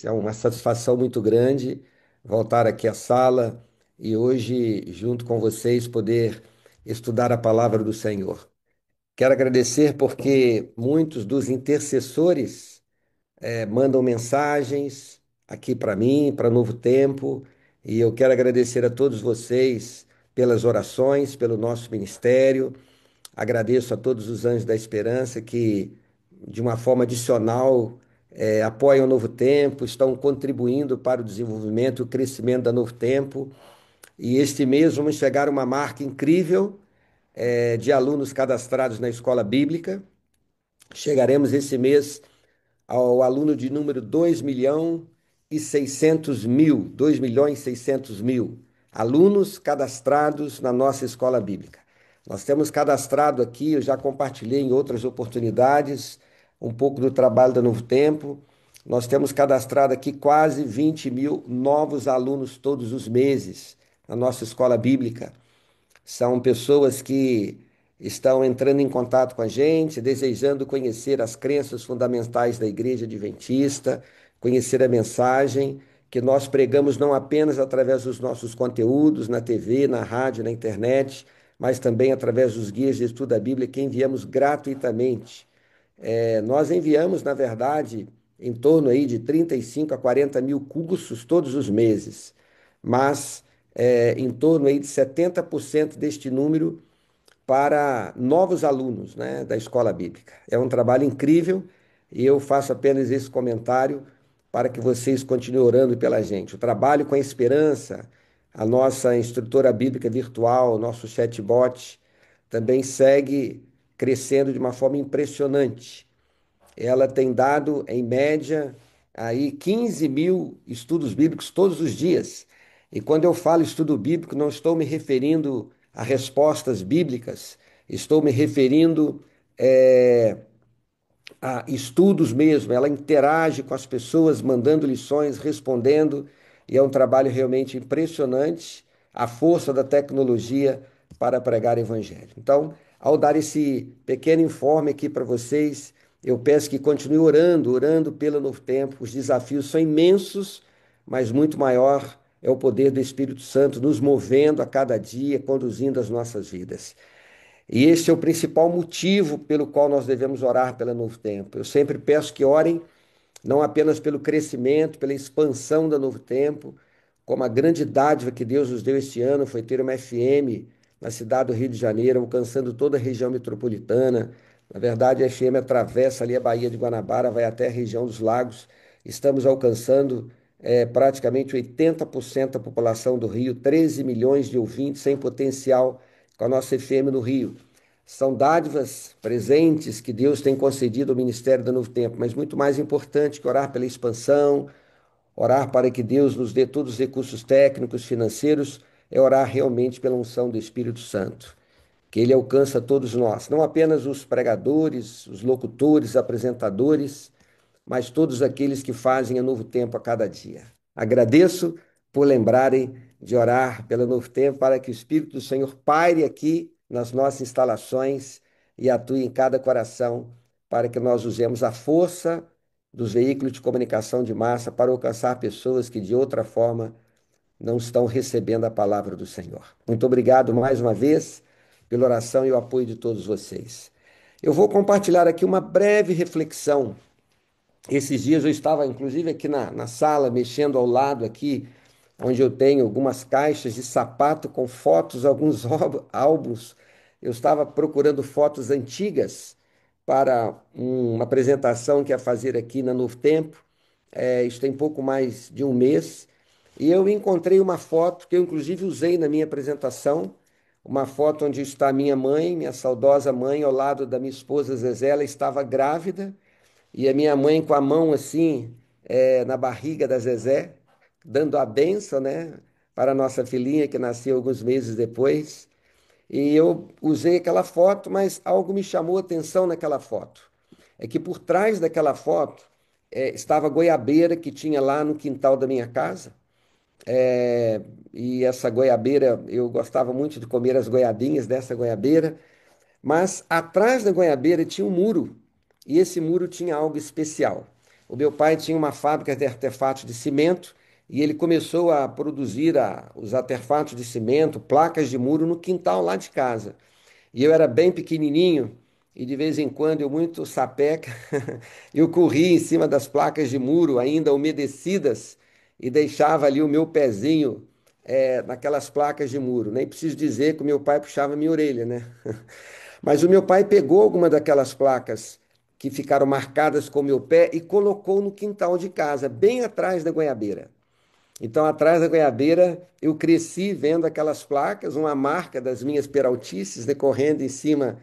vocês. É uma satisfação muito grande voltar aqui à sala e hoje, junto com vocês, poder estudar a palavra do Senhor. Quero agradecer porque muitos dos intercessores mandam mensagens aqui para mim, para Novo Tempo, e eu quero agradecer a todos vocês pelas orações, pelo nosso ministério. Agradeço a todos os Anjos da Esperança que, de uma forma adicional, apoiam o Novo Tempo, estão contribuindo para o desenvolvimento e o crescimento da Novo Tempo. E este mês vamos chegar a uma marca incrível, de alunos cadastrados na escola bíblica. Chegaremos esse mês ao aluno de número 2.600.000, 2.600.000 alunos cadastrados na nossa escola bíblica. Nós temos cadastrado aqui, eu já compartilhei em outras oportunidades, um pouco do trabalho da Novo Tempo. Nós temos cadastrado aqui quase 20.000 novos alunos todos os meses na nossa escola bíblica. São pessoas que estão entrando em contato com a gente, desejando conhecer as crenças fundamentais da Igreja Adventista, conhecer a mensagem que nós pregamos não apenas através dos nossos conteúdos na TV, na rádio, na internet, mas também através dos guias de estudo da Bíblia que enviamos gratuitamente. Nós enviamos, na verdade, em torno aí de 35 a 40 mil cursos todos os meses, mas em torno aí de 70% deste número para novos alunos, né, da escola bíblica. É um trabalho incrível e eu faço apenas esse comentário para que vocês continuem orando pela gente. O trabalho com a esperança, a nossa instrutora bíblica virtual, o nosso chatbot, também segue crescendo de uma forma impressionante. Ela tem dado, em média, aí 15.000 estudos bíblicos todos os dias. E quando eu falo estudo bíblico, não estou me referindo a respostas bíblicas, estou me referindo eh, a estudos mesmo. Ela interage com as pessoas, mandando lições, respondendo, e é um trabalho realmente impressionante, a força da tecnologia para pregar o evangelho. Então, ao dar esse pequeno informe aqui para vocês, eu peço que continue orando, orando pelo novo tempo. Os desafios são imensos, mas muito maior é o poder do Espírito Santo nos movendo a cada dia, conduzindo as nossas vidas. E esse é o principal motivo pelo qual nós devemos orar pelo Novo Tempo. Eu sempre peço que orem não apenas pelo crescimento, pela expansão da Novo Tempo, como a grande dádiva que Deus nos deu este ano foi ter uma FM na cidade do Rio de Janeiro, alcançando toda a região metropolitana. Na verdade, a FM atravessa ali a Baía de Guanabara, vai até a região dos lagos. Estamos alcançando praticamente 80% da população do Rio, 13 milhões de ouvintes em potencial com a nossa FM no Rio. São dádivas presentes que Deus tem concedido ao Ministério do Novo Tempo, mas muito mais importante que orar pela expansão, orar para que Deus nos dê todos os recursos técnicos, financeiros, é orar realmente pela unção do Espírito Santo, que Ele alcança todos nós, não apenas os pregadores, os locutores, apresentadores, mas todos aqueles que fazem a Novo Tempo a cada dia. Agradeço por lembrarem de orar pelo Novo Tempo para que o Espírito do Senhor paire aqui nas nossas instalações e atue em cada coração para que nós usemos a força dos veículos de comunicação de massa para alcançar pessoas que de outra forma não estão recebendo a palavra do Senhor. Muito obrigado mais uma vez pela oração e o apoio de todos vocês. Eu vou compartilhar aqui uma breve reflexão. Esses dias eu estava, inclusive, aqui na sala, mexendo ao lado aqui, onde eu tenho algumas caixas de sapato com fotos, alguns álbuns. Eu estava procurando fotos antigas para uma apresentação que ia fazer aqui na Novo Tempo. Isso tem pouco mais de um mês. E eu encontrei uma foto que eu, inclusive, usei na minha apresentação. Uma foto onde está minha mãe, minha saudosa mãe, ao lado da minha esposa Zezé. Ela estava grávida e a minha mãe com a mão assim, na barriga da Zezé, dando a bênção, né, para a nossa filhinha que nasceu alguns meses depois. E eu usei aquela foto, mas algo me chamou a atenção naquela foto. É que por trás daquela foto estava a goiabeira que tinha lá no quintal da minha casa. É, e essa goiabeira, eu gostava muito de comer as goiabinhas dessa goiabeira. Mas atrás da goiabeira tinha um muro, e esse muro tinha algo especial. o meu pai tinha uma fábrica de artefatos de cimento e ele começou a produzir os artefatos de cimento, placas de muro no quintal lá de casa. E eu era bem pequenininho e de vez em quando eu muito sapeca, eu corria em cima das placas de muro ainda umedecidas e deixava ali o meu pezinho naquelas placas de muro. Nem preciso dizer que o meu pai puxava minha orelha, né? Mas o meu pai pegou alguma daquelas placas que ficaram marcadas com o meu pé e colocou no quintal de casa, bem atrás da goiabeira. Então, atrás da goiabeira, eu cresci vendo aquelas placas, uma marca das minhas peraltices decorrendo em cima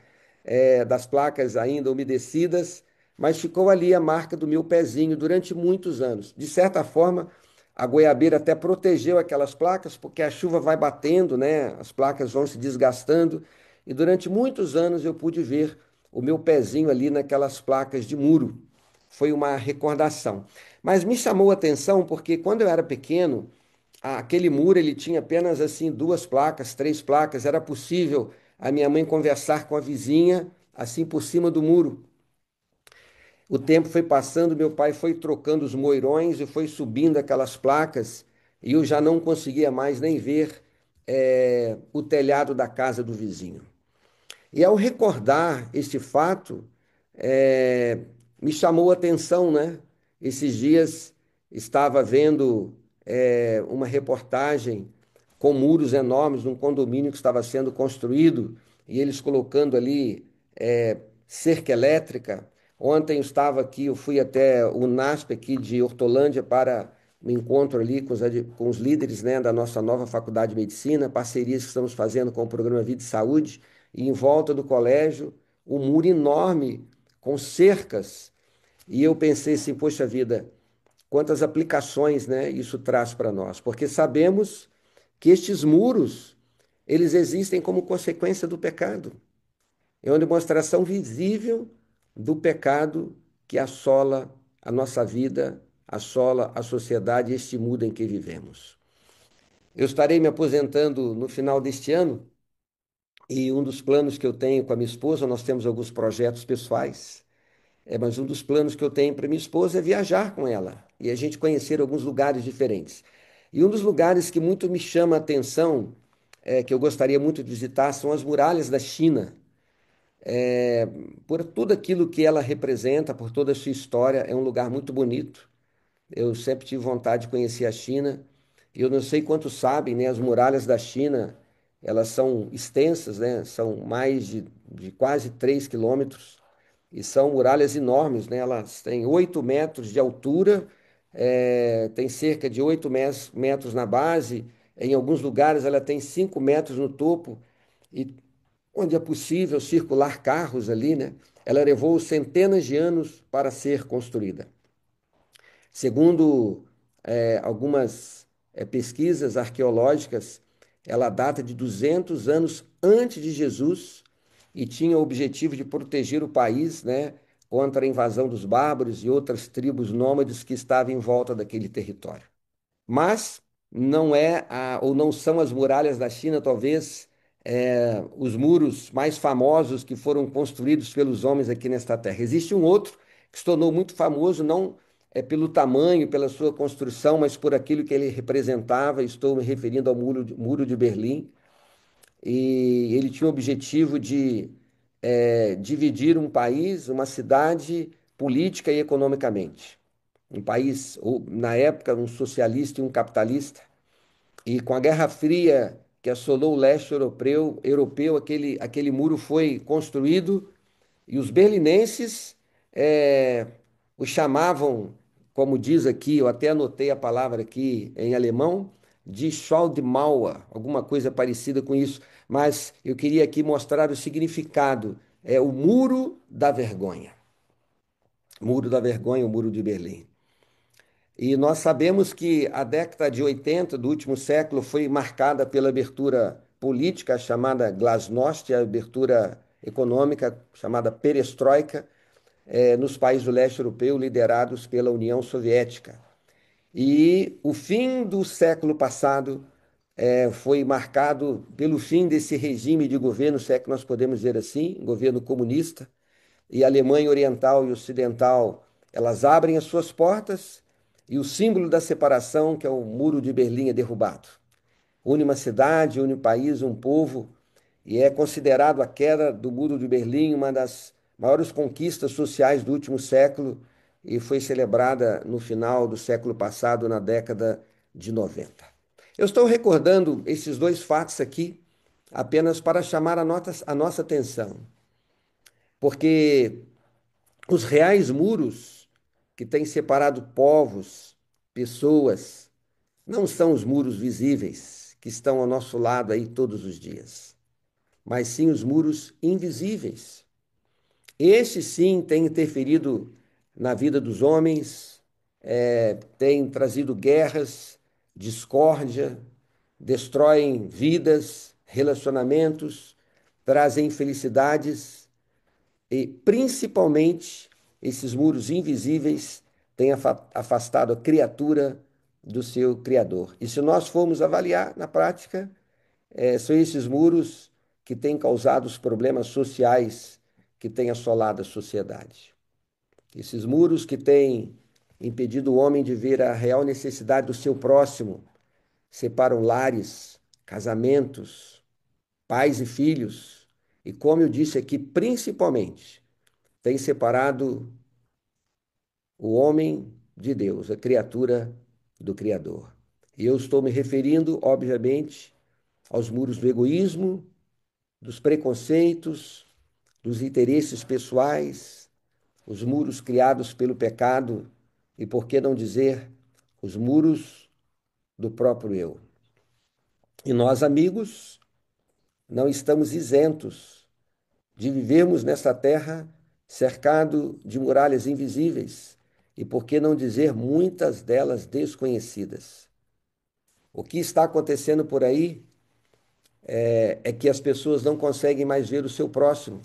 das placas ainda umedecidas, mas ficou ali a marca do meu pezinho durante muitos anos. De certa forma, a goiabeira até protegeu aquelas placas, porque a chuva vai batendo, né? As placas vão se desgastando, e durante muitos anos eu pude ver o meu pezinho ali naquelas placas de muro. Foi uma recordação. Mas me chamou a atenção porque quando eu era pequeno, aquele muro ele tinha apenas assim duas placas, três placas. Era possível a minha mãe conversar com a vizinha assim por cima do muro. O tempo foi passando, meu pai foi trocando os moirões e foi subindo aquelas placas e eu já não conseguia mais nem ver o telhado da casa do vizinho. E ao recordar este fato, eh, me chamou a atenção, né? Esses dias estava vendo uma reportagem com muros enormes num condomínio que estava sendo construído e eles colocando ali cerca elétrica. Ontem eu estava aqui, eu fui até o NASP aqui de Hortolândia para um encontro ali com os líderes, né, da nossa nova faculdade de medicina, parcerias que estamos fazendo com o programa Vida e Saúde, e em volta do colégio, um muro enorme com cercas. E eu pensei assim, poxa vida, quantas aplicações, né, isso traz para nós, porque sabemos que estes muros, eles existem como consequência do pecado. É uma demonstração visível do pecado que assola a nossa vida, assola a sociedade e este mundo em que vivemos. Eu estarei me aposentando no final deste ano e um dos planos que eu tenho com a minha esposa, nós temos alguns projetos pessoais, mas um dos planos que eu tenho para minha esposa é viajar com ela e a gente conhecer alguns lugares diferentes. E um dos lugares que muito me chama a atenção, que eu gostaria muito de visitar, são as muralhas da China. Por tudo aquilo que ela representa, por toda a sua história, é um lugar muito bonito. Eu sempre tive vontade de conhecer a China. E eu não sei quantos sabem, né? As muralhas da China, elas são extensas, né? São mais de quase 3 quilômetros. E são muralhas enormes, né? Elas têm 8 metros de altura, tem cerca de 8 metros na base. Em alguns lugares ela tem 5 metros no topo. E onde é possível circular carros ali, né? Ela levou centenas de anos para ser construída. Segundo algumas pesquisas arqueológicas, ela data de 200 anos antes de Jesus e tinha o objetivo de proteger o país, né, contra a invasão dos bárbaros e outras tribos nômades que estavam em volta daquele território. Mas não ou não são as muralhas da China, talvez, os muros mais famosos que foram construídos pelos homens aqui nesta terra. Existe um outro que se tornou muito famoso, não pelo tamanho, pela sua construção, mas por aquilo que ele representava. Estou me referindo ao Muro de Berlim. E ele tinha o objetivo de dividir um país, uma cidade, política e economicamente. Um país, ou, na época, um socialista e um capitalista. E com a Guerra Fria que assolou o leste europeu aquele muro foi construído e os berlinenses eh, o chamavam, como diz aqui, eu até anotei a palavra aqui em alemão, de Schwaldmauer, alguma coisa parecida com isso, mas eu queria aqui mostrar o significado. É o Muro da Vergonha. Muro da Vergonha, o Muro de Berlim. E nós sabemos que a década de 80 do último século foi marcada pela abertura política chamada Glasnost, a abertura econômica chamada Perestroika, nos países do leste europeu liderados pela União Soviética. E o fim do século passado foi marcado pelo fim desse regime de governo, se é que nós podemos dizer assim, governo comunista, e a Alemanha Oriental e Ocidental, Elas abrem as suas portas e o símbolo da separação, que é o Muro de Berlim, é derrubado. Une uma cidade, une um país, um povo, e é considerado a queda do Muro de Berlim uma das maiores conquistas sociais do último século e foi celebrada no final do século passado, na década de 90. Eu estou recordando esses dois fatos aqui apenas para chamar a nossa atenção, porque os reais muros que têm separado povos, pessoas, não são os muros visíveis que estão ao nosso lado aí todos os dias, mas sim os muros invisíveis. Estes sim têm interferido na vida dos homens, têm trazido guerras, discórdia, destroem vidas, relacionamentos, trazem infelicidades e, principalmente, esses muros invisíveis têm afastado a criatura do seu Criador. E se nós formos avaliar na prática, são esses muros que têm causado os problemas sociais que têm assolado a sociedade. Esses muros que têm impedido o homem de ver a real necessidade do seu próximo, separam lares, casamentos, pais e filhos, e como eu disse aqui, principalmente, tem separado o homem de Deus, a criatura do Criador. E eu estou me referindo, obviamente, aos muros do egoísmo, dos preconceitos, dos interesses pessoais, os muros criados pelo pecado e, por que não dizer, os muros do próprio eu. E nós, amigos, não estamos isentos de vivermos nessa terra cercado de muralhas invisíveis e, por que não dizer, muitas delas desconhecidas. O que está acontecendo por aí é que as pessoas não conseguem mais ver o seu próximo.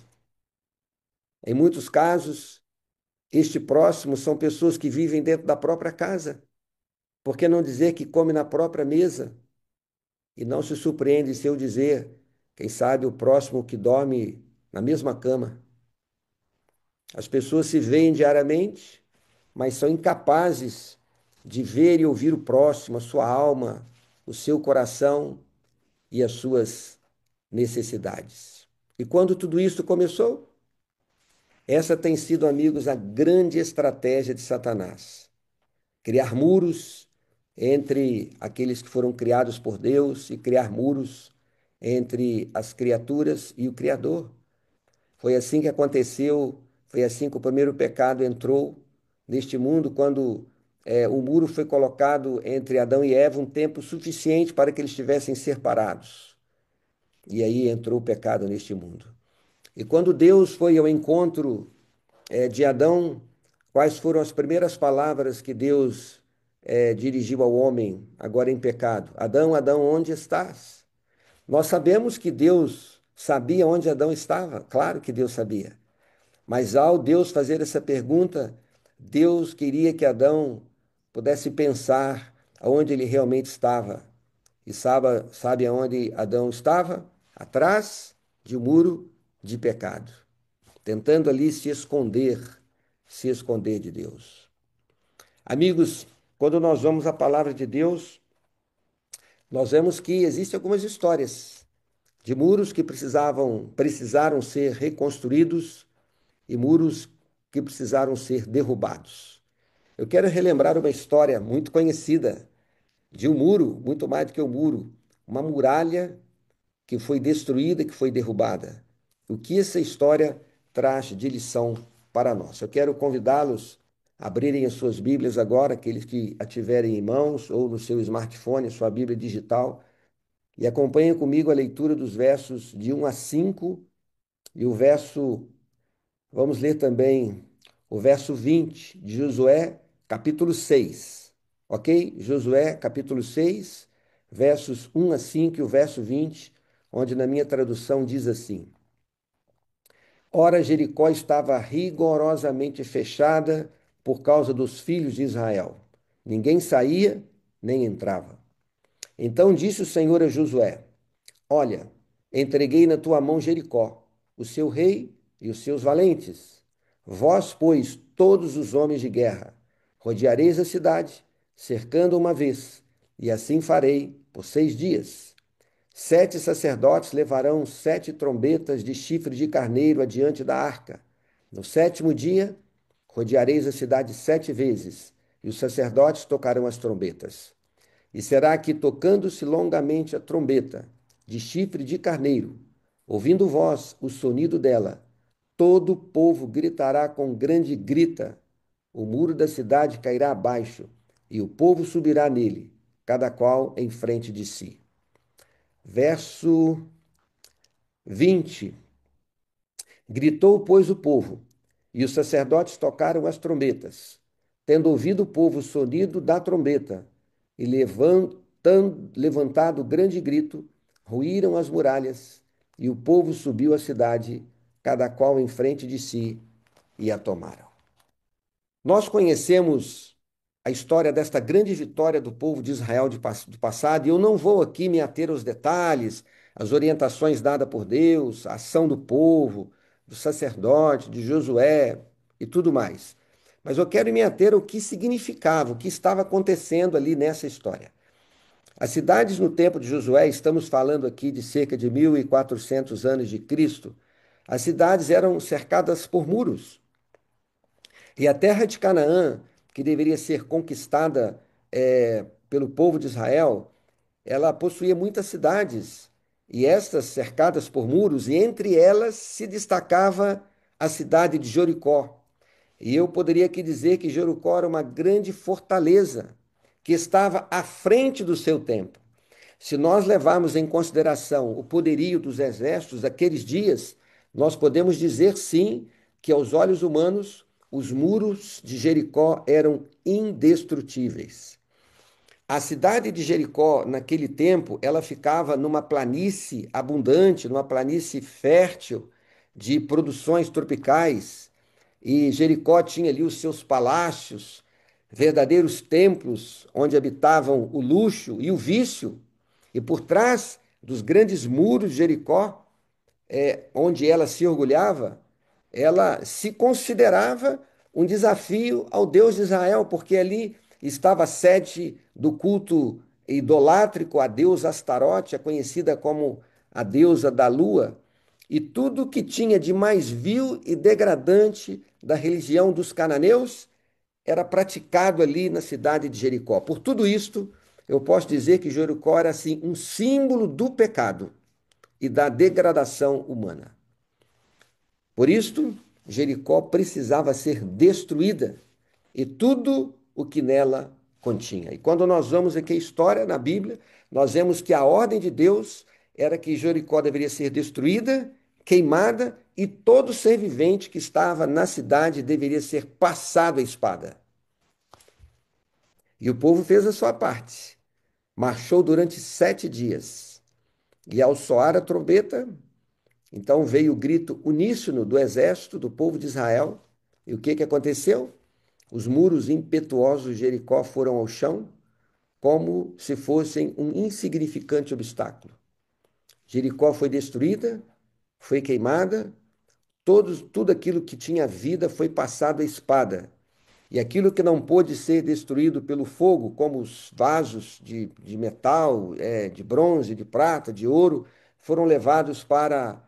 Em muitos casos, este próximo são pessoas que vivem dentro da própria casa. Por que não dizer que come na própria mesa? E não se surpreende se eu dizer, quem sabe, o próximo que dorme na mesma cama. As pessoas se veem diariamente, mas são incapazes de ver e ouvir o próximo, a sua alma, o seu coração e as suas necessidades. E quando tudo isso começou? Essa tem sido, amigos, a grande estratégia de Satanás. Criar muros entre aqueles que foram criados por Deus e criar muros entre as criaturas e o Criador. Foi assim que aconteceu, foi assim que o primeiro pecado entrou neste mundo, quando o muro foi colocado entre Adão e Eva um tempo suficiente para que eles estivessem separados. E aí entrou o pecado neste mundo. E quando Deus foi ao encontro de Adão, quais foram as primeiras palavras que Deus dirigiu ao homem, agora em pecado? Adão, Adão, onde estás? Nós sabemos que Deus sabia onde Adão estava, claro que Deus sabia. Mas ao Deus fazer essa pergunta, Deus queria que Adão pudesse pensar aonde ele realmente estava. E sabe aonde Adão estava? Atrás de um muro de pecado, tentando ali se esconder de Deus. Amigos, quando nós vamos à palavra de Deus, nós vemos que existem algumas histórias de muros que precisaram ser reconstruídos e muros que precisaram ser derrubados. Eu quero relembrar uma história muito conhecida de um muro, muito mais do que um muro, uma muralha que foi destruída, que foi derrubada. O que essa história traz de lição para nós? Eu quero convidá-los a abrirem as suas Bíblias agora, aqueles que a tiverem em mãos ou no seu smartphone, sua Bíblia digital, e acompanhem comigo a leitura dos versos de 1 a 5 e vamos ler também o verso 20 de Josué, capítulo 6. Ok? Josué, capítulo 6, versos 1 a 5 e o verso 20, onde na minha tradução diz assim: Ora, Jericó estava rigorosamente fechada por causa dos filhos de Israel. Ninguém saía nem entrava. Então disse o Senhor a Josué: Olha, entreguei na tua mão Jericó, o seu rei e os seus valentes. Vós, pois, todos os homens de guerra, rodeareis a cidade, cercando uma vez, e assim farei por 6 dias. 7 sacerdotes levarão 7 trombetas de chifre de carneiro adiante da arca. No sétimo dia, rodeareis a cidade 7 vezes, e os sacerdotes tocarão as trombetas. E será que, tocando-se longamente a trombeta de chifre de carneiro, ouvindo vós o sonido dela, todo o povo gritará com grande grita, o muro da cidade cairá abaixo, e o povo subirá nele, cada qual em frente de si. Verso 20. Gritou, pois, o povo, e os sacerdotes tocaram as trombetas. Tendo ouvido o povo o sonido da trombeta, e levantado grande grito, ruíram as muralhas, e o povo subiu à cidade, cada qual em frente de si, e a tomaram. Nós conhecemos a história desta grande vitória do povo de Israel do passado, e eu não vou aqui me ater aos detalhes, as orientações dadas por Deus, a ação do povo, do sacerdote, de Josué e tudo mais. Mas eu quero me ater ao que significava, o que estava acontecendo ali nessa história. As cidades no tempo de Josué, estamos falando aqui de cerca de 1400 anos de Cristo, as cidades eram cercadas por muros. E a terra de Canaã, que deveria ser conquistada pelo povo de Israel, ela possuía muitas cidades, e estas cercadas por muros, e entre elas se destacava a cidade de Jericó. E eu poderia aqui dizer que Jericó era uma grande fortaleza, que estava à frente do seu tempo. Se nós levarmos em consideração o poderio dos exércitos daqueles dias, nós podemos dizer sim que aos olhos humanos os muros de Jericó eram indestrutíveis. A cidade de Jericó, naquele tempo, ela ficava numa planície abundante, numa planície fértil de produções tropicais. E Jericó tinha ali os seus palácios, verdadeiros templos onde habitavam o luxo e o vício. E por trás dos grandes muros de Jericó, onde ela se orgulhava, ela se considerava um desafio ao Deus de Israel, porque ali estava a sede do culto idolátrico a Deus Astarote, conhecida como a deusa da lua, e tudo que tinha de mais vil e degradante da religião dos cananeus era praticado ali na cidade de Jericó. Por tudo isto, eu posso dizer que Jericó era assim um símbolo do pecado e da degradação humana. Por isto, Jericó precisava ser destruída e tudo o que nela continha. E quando nós vamos aqui a história na Bíblia, nós vemos que a ordem de Deus era que Jericó deveria ser destruída, queimada e todo ser vivente que estava na cidade deveria ser passado à espada. E o povo fez a sua parte. Marchou durante 7 dias. E ao soar a trombeta, então veio o grito uníssono do exército do povo de Israel. E o que aconteceu? Os muros impetuosos de Jericó foram ao chão, como se fossem um insignificante obstáculo. Jericó foi destruída, foi queimada, tudo aquilo que tinha vida foi passado à espada. E aquilo que não pôde ser destruído pelo fogo, como os vasos de metal, de bronze, de prata, de ouro, foram levados para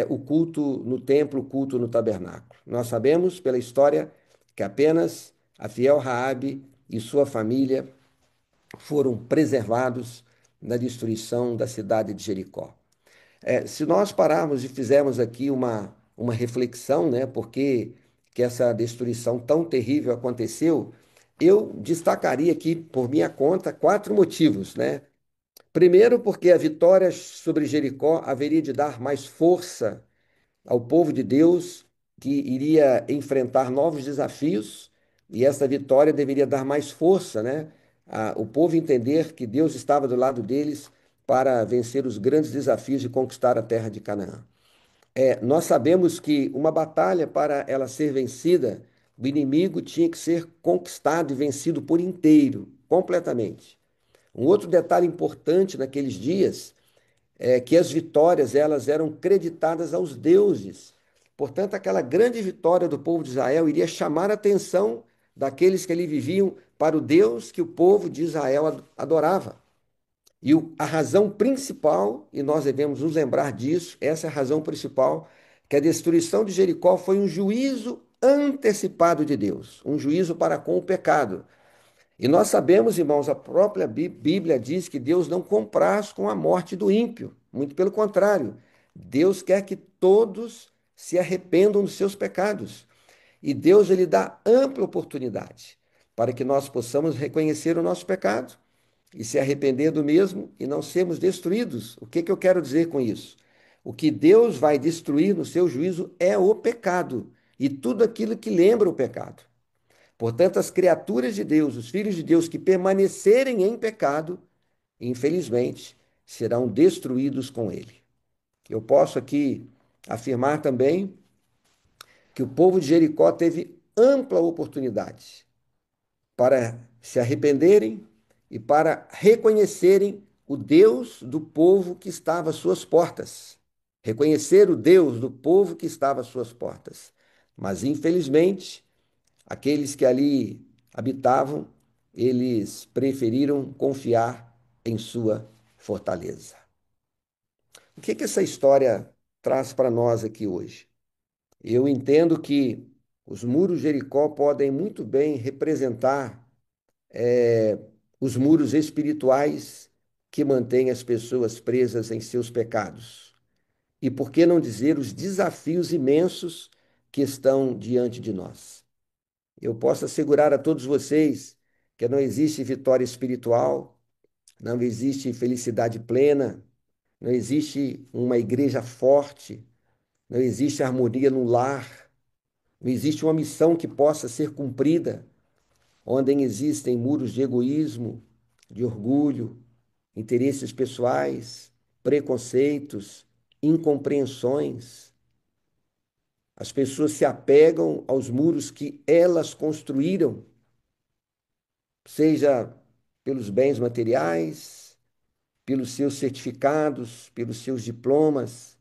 o culto no templo, o culto no tabernáculo. Nós sabemos pela história que apenas a fiel Raabe e sua família foram preservados na destruição da cidade de Jericó. Se nós pararmos e fizermos aqui uma reflexão, né, por que essa destruição tão terrível aconteceu, eu destacaria aqui, por minha conta, 4 motivos, né? Primeiro, porque a vitória sobre Jericó haveria de dar mais força ao povo de Deus, que iria enfrentar novos desafios, e essa vitória deveria dar mais força, né? O povo entender que Deus estava do lado deles para vencer os grandes desafios de conquistar a terra de Canaã. Nós sabemos que uma batalha, para ela ser vencida, o inimigo tinha que ser conquistado e vencido por inteiro, completamente. Um outro detalhe importante naqueles dias é que as vitórias elas eram creditadas aos deuses, Portanto, aquela grande vitória do povo de Israel iria chamar a atenção daqueles que ali viviam para o Deus que o povo de Israel adorava. E a razão principal, e nós devemos nos lembrar disso, essa é a razão principal, que a destruição de Jericó foi um juízo antecipado de Deus, um juízo para com o pecado. E nós sabemos, irmãos, a própria Bíblia diz que Deus não compraz com a morte do ímpio. Muito pelo contrário, Deus quer que todos se arrependam dos seus pecados. E Deus ele dá ampla oportunidade para que nós possamos reconhecer o nosso pecado e se arrepender do mesmo e não sermos destruídos. O que que eu quero dizer com isso? O que Deus vai destruir no seu juízo é o pecado e tudo aquilo que lembra o pecado. Portanto, as criaturas de Deus, os filhos de Deus que permanecerem em pecado, infelizmente, serão destruídos com ele. Eu posso aqui afirmar também que o povo de Jericó teve ampla oportunidade para se arrependerem e para reconhecerem o Deus do povo que estava às suas portas. Reconhecer o Deus do povo que estava às suas portas. Mas, infelizmente, aqueles que ali habitavam, eles preferiram confiar em sua fortaleza. O que que essa história traz para nós aqui hoje? Eu entendo que os muros de Jericó podem muito bem representar os muros espirituais que mantêm as pessoas presas em seus pecados. E por que não dizer os desafios imensos que estão diante de nós? Eu posso assegurar a todos vocês que não existe vitória espiritual, não existe felicidade plena, não existe uma igreja forte, não existe harmonia no lar, não existe uma missão que possa ser cumprida, onde existem muros de egoísmo, de orgulho, interesses pessoais, preconceitos, incompreensões. As pessoas se apegam aos muros que elas construíram, seja pelos bens materiais, pelos seus certificados, pelos seus diplomas,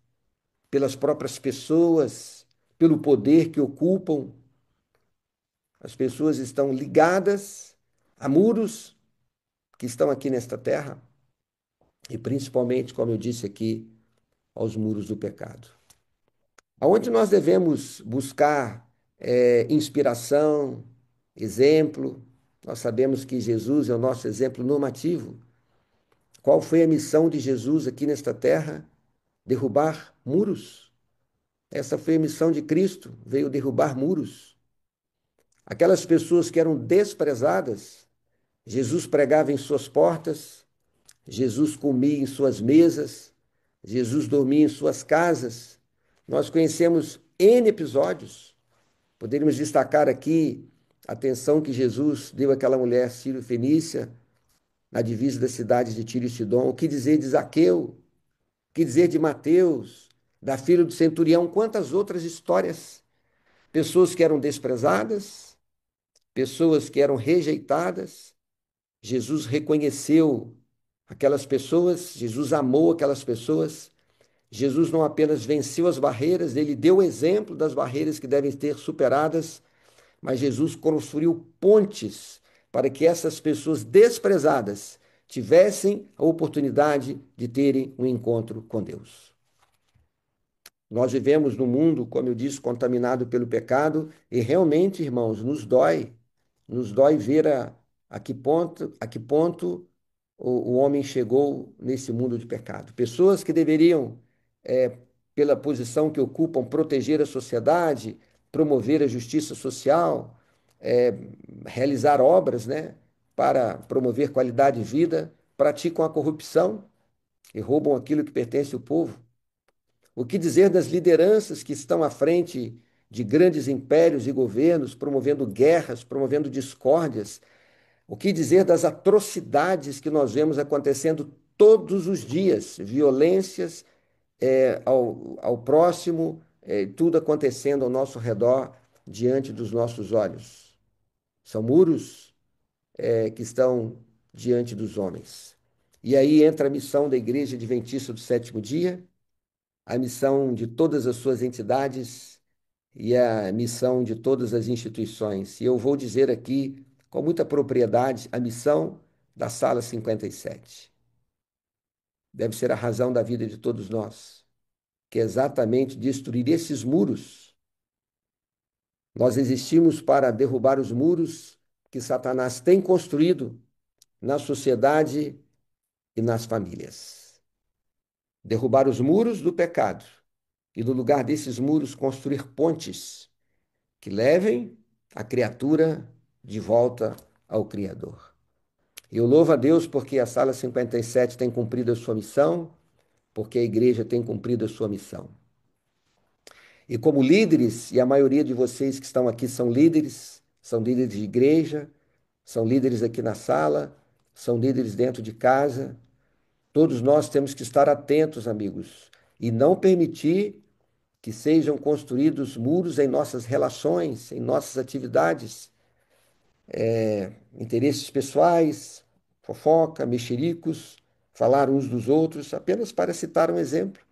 pelas próprias pessoas, pelo poder que ocupam. As pessoas estão ligadas a muros que estão aqui nesta terra e principalmente, como eu disse aqui, aos muros do pecado. Aonde nós devemos buscar inspiração, exemplo. Nós sabemos que Jesus é o nosso exemplo normativo. Qual foi a missão de Jesus aqui nesta terra? Derrubar muros. Essa foi a missão de Cristo, veio derrubar muros. Aquelas pessoas que eram desprezadas, Jesus pregava em suas portas, Jesus comia em suas mesas, Jesus dormia em suas casas. Nós conhecemos N episódios. Poderíamos destacar aqui a atenção que Jesus deu àquela mulher sírio-fenícia, na divisa da cidade de Tiro e Sidom. O que dizer de Zaqueu? O que dizer de Mateus, da filha do centurião? Quantas outras histórias? Pessoas que eram desprezadas, pessoas que eram rejeitadas. Jesus reconheceu aquelas pessoas, Jesus amou aquelas pessoas. Jesus não apenas venceu as barreiras, ele deu o exemplo das barreiras que devem ser superadas, mas Jesus construiu pontes para que essas pessoas desprezadas tivessem a oportunidade de terem um encontro com Deus. Nós vivemos num mundo, como eu disse, contaminado pelo pecado, e realmente, irmãos, nos dói ver a que ponto o homem chegou nesse mundo de pecado. Pessoas que deveriam, pela posição que ocupam, proteger a sociedade, promover a justiça social, é, realizar obras, né, para promover qualidade de vida, praticam a corrupção e roubam aquilo que pertence ao povo. O que dizer das lideranças que estão à frente de grandes impérios e governos, promovendo guerras, promovendo discórdias? O que dizer das atrocidades que nós vemos acontecendo todos os dias? Violências ao próximo, tudo acontecendo ao nosso redor, diante dos nossos olhos. São muros que estão diante dos homens. E aí entra a missão da Igreja Adventista do Sétimo Dia, a missão de todas as suas entidades, e a missão de todas as instituições. E eu vou dizer aqui, com muita propriedade, a missão da Sala 57. Deve ser a razão da vida de todos nós, que é exatamente destruir esses muros. Nós existimos para derrubar os muros que Satanás tem construído na sociedade e nas famílias. Derrubar os muros do pecado e, no lugar desses muros, construir pontes que levem a criatura de volta ao Criador. Eu louvo a Deus porque a Sala 57 tem cumprido a sua missão, porque a igreja tem cumprido a sua missão. E como líderes, e a maioria de vocês que estão aqui são líderes de igreja, são líderes aqui na sala, são líderes dentro de casa, todos nós temos que estar atentos, amigos, e não permitir que sejam construídos muros em nossas relações, em nossas atividades, interesses pessoais, fofoca, mexericos, falar uns dos outros, apenas para citar um exemplo.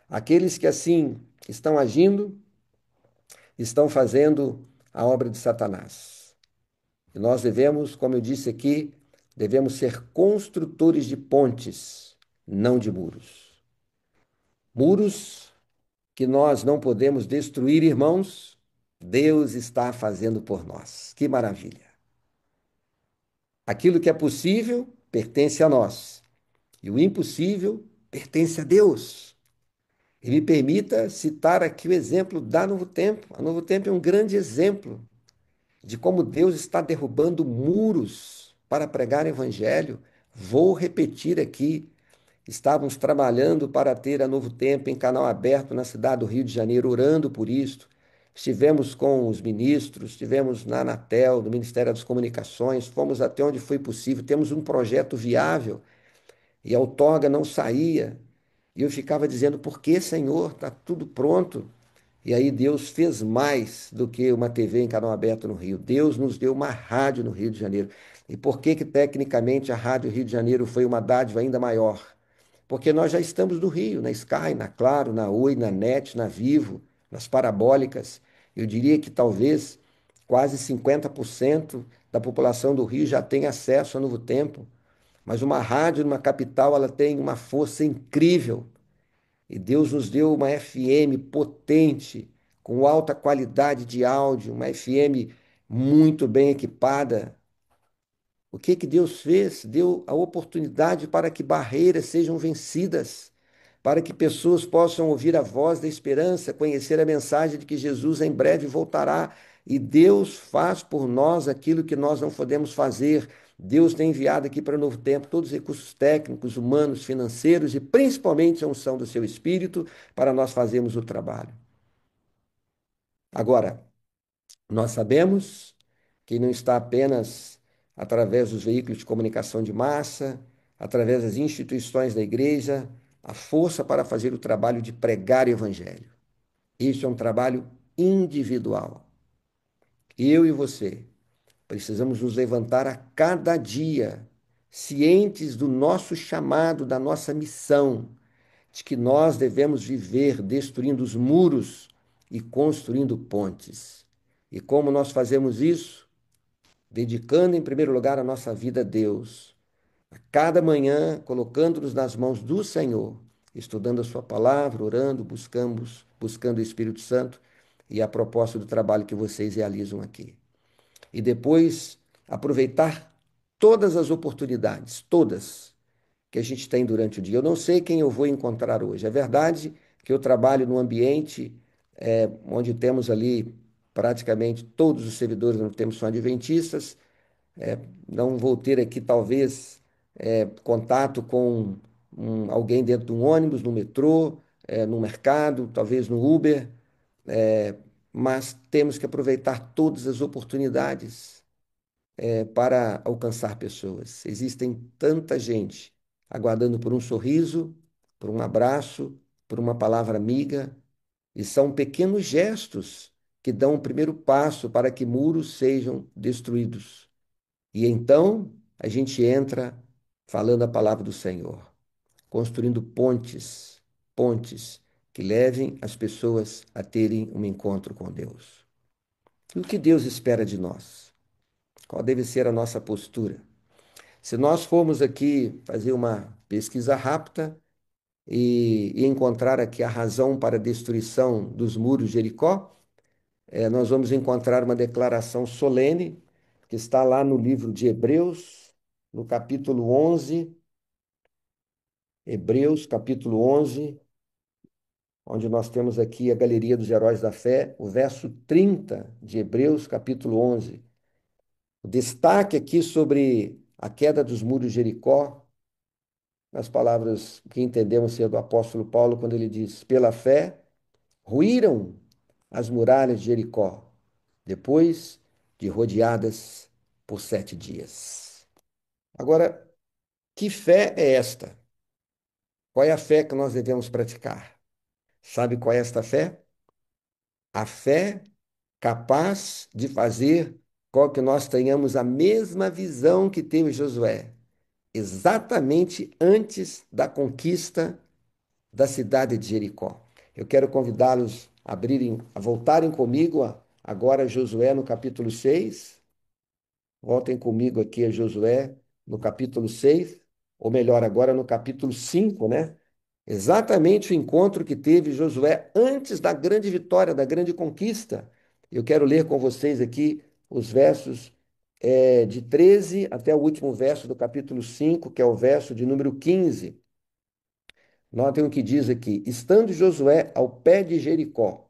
Aqueles que assim estão agindo, estão fazendo a obra de Satanás. E nós devemos, como eu disse aqui, devemos ser construtores de pontes, não de muros. Muros que nós não podemos destruir, irmãos, Deus está fazendo por nós. Que maravilha! Aquilo que é possível pertence a nós, e o impossível pertence a Deus. E me permita citar aqui o exemplo da Novo Tempo. A Novo Tempo é um grande exemplo de como Deus está derrubando muros para pregar o evangelho. Vou repetir aqui. Estávamos trabalhando para ter a Novo Tempo em canal aberto na cidade do Rio de Janeiro, orando por isso. Estivemos com os ministros, estivemos na Anatel, no Ministério das Comunicações, fomos até onde foi possível. Temos um projeto viável e a outorga não saía. E eu ficava dizendo: por que, Senhor? Está tudo pronto. E aí Deus fez mais do que uma TV em canal aberto no Rio. Deus nos deu uma rádio no Rio de Janeiro. E por que tecnicamente a Rádio Rio de Janeiro foi uma dádiva ainda maior? Porque nós já estamos no Rio, na Sky, na Claro, na Oi, na NET, na Vivo, nas parabólicas. Eu diria que talvez quase 50% da população do Rio já tem acesso a Novo Tempo. Mas uma rádio numa capital, ela tem uma força incrível. E Deus nos deu uma FM potente, com alta qualidade de áudio, uma FM muito bem equipada. O que que Deus fez? Deu a oportunidade para que barreiras sejam vencidas, para que pessoas possam ouvir a voz da esperança, conhecer a mensagem de que Jesus em breve voltará. E Deus faz por nós aquilo que nós não podemos fazer. Deus tem enviado aqui para o Novo Tempo todos os recursos técnicos, humanos, financeiros e principalmente a unção do seu Espírito para nós fazermos o trabalho. Agora, nós sabemos que não está apenas através dos veículos de comunicação de massa, através das instituições da igreja, a força para fazer o trabalho de pregar o evangelho. Isso é um trabalho individual. Eu e você precisamos nos levantar a cada dia, cientes do nosso chamado, da nossa missão, de que nós devemos viver destruindo os muros e construindo pontes. E como nós fazemos isso? Dedicando em primeiro lugar a nossa vida a Deus, a cada manhã colocando-nos nas mãos do Senhor, estudando a sua palavra, orando, buscando o Espírito Santo e a proposta do trabalho que vocês realizam aqui. E depois aproveitar todas as oportunidades, todas que a gente tem durante o dia. Eu não sei quem eu vou encontrar hoje. É verdade que eu trabalho num ambiente onde temos ali praticamente todos os servidores, não temos só adventistas, não vou ter aqui, talvez, contato com alguém dentro de um ônibus, no metrô, no mercado, talvez no Uber, mas temos que aproveitar todas as oportunidades para alcançar pessoas. Existem tanta gente aguardando por um sorriso, por um abraço, por uma palavra amiga, e são pequenos gestos que dão o primeiro passo para que muros sejam destruídos. E então a gente entra falando a palavra do Senhor, construindo pontes, pontes que levem as pessoas a terem um encontro com Deus. E o que Deus espera de nós? Qual deve ser a nossa postura? Se nós formos aqui fazer uma pesquisa rápida e encontrar aqui a razão para a destruição dos muros de Jericó, nós vamos encontrar uma declaração solene que está lá no livro de Hebreus, no capítulo 11, Hebreus, capítulo 11, onde nós temos aqui a galeria dos heróis da fé, o verso 30 de Hebreus, capítulo 11. O destaque aqui sobre a queda dos muros de Jericó, nas palavras que entendemos ser do apóstolo Paulo, quando ele diz: pela fé, ruíram as muralhas de Jericó, depois de rodeadas por 7 dias. Agora, que fé é esta? Qual é a fé que nós devemos praticar? Sabe qual é esta fé? A fé capaz de fazer com que nós tenhamos a mesma visão que teve Josué, exatamente antes da conquista da cidade de Jericó. Eu quero convidá-los a voltarem comigo agora a Josué no capítulo 6. Voltem comigo aqui a Josué no capítulo 6, ou melhor, agora no capítulo 5, né? Exatamente o encontro que teve Josué antes da grande vitória, da grande conquista. Eu quero ler com vocês aqui os versos de 13 até o último verso do capítulo 5, que é o verso de número 15. Notem o que diz aqui: estando Josué ao pé de Jericó,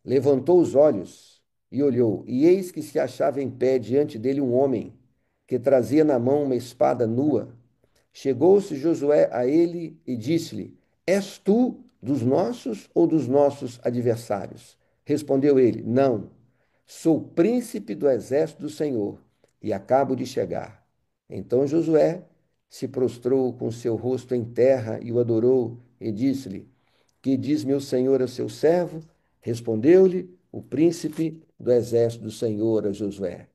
levantou os olhos e olhou, e eis que se achava em pé diante dele um homem, que trazia na mão uma espada nua. Chegou-se Josué a ele e disse-lhe: és tu dos nossos ou dos nossos adversários? Respondeu ele: não, sou príncipe do exército do Senhor e acabo de chegar. Então Josué se prostrou com seu rosto em terra e o adorou e disse-lhe: que diz meu senhor a seu servo? Respondeu-lhe o príncipe do exército do Senhor a Josué: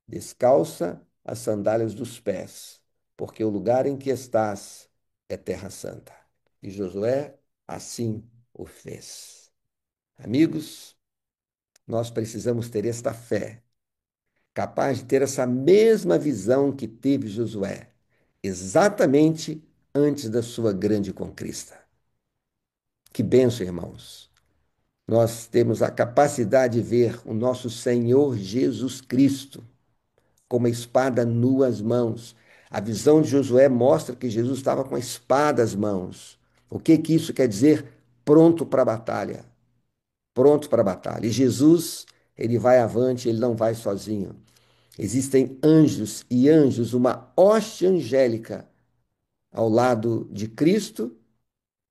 descalça as sandálias dos pés, porque o lugar em que estás é terra santa. E Josué assim o fez. Amigos, nós precisamos ter esta fé, capaz de ter essa mesma visão que teve Josué, exatamente antes da sua grande conquista. Que bênção, irmãos! Nós temos a capacidade de ver o nosso Senhor Jesus Cristo com uma espada nua às mãos. A visão de Josué mostra que Jesus estava com a espada às mãos. O que que isso quer dizer? Pronto para a batalha. Pronto para a batalha. E Jesus, ele vai avante, ele não vai sozinho. Existem anjos e anjos, uma hoste angélica ao lado de Cristo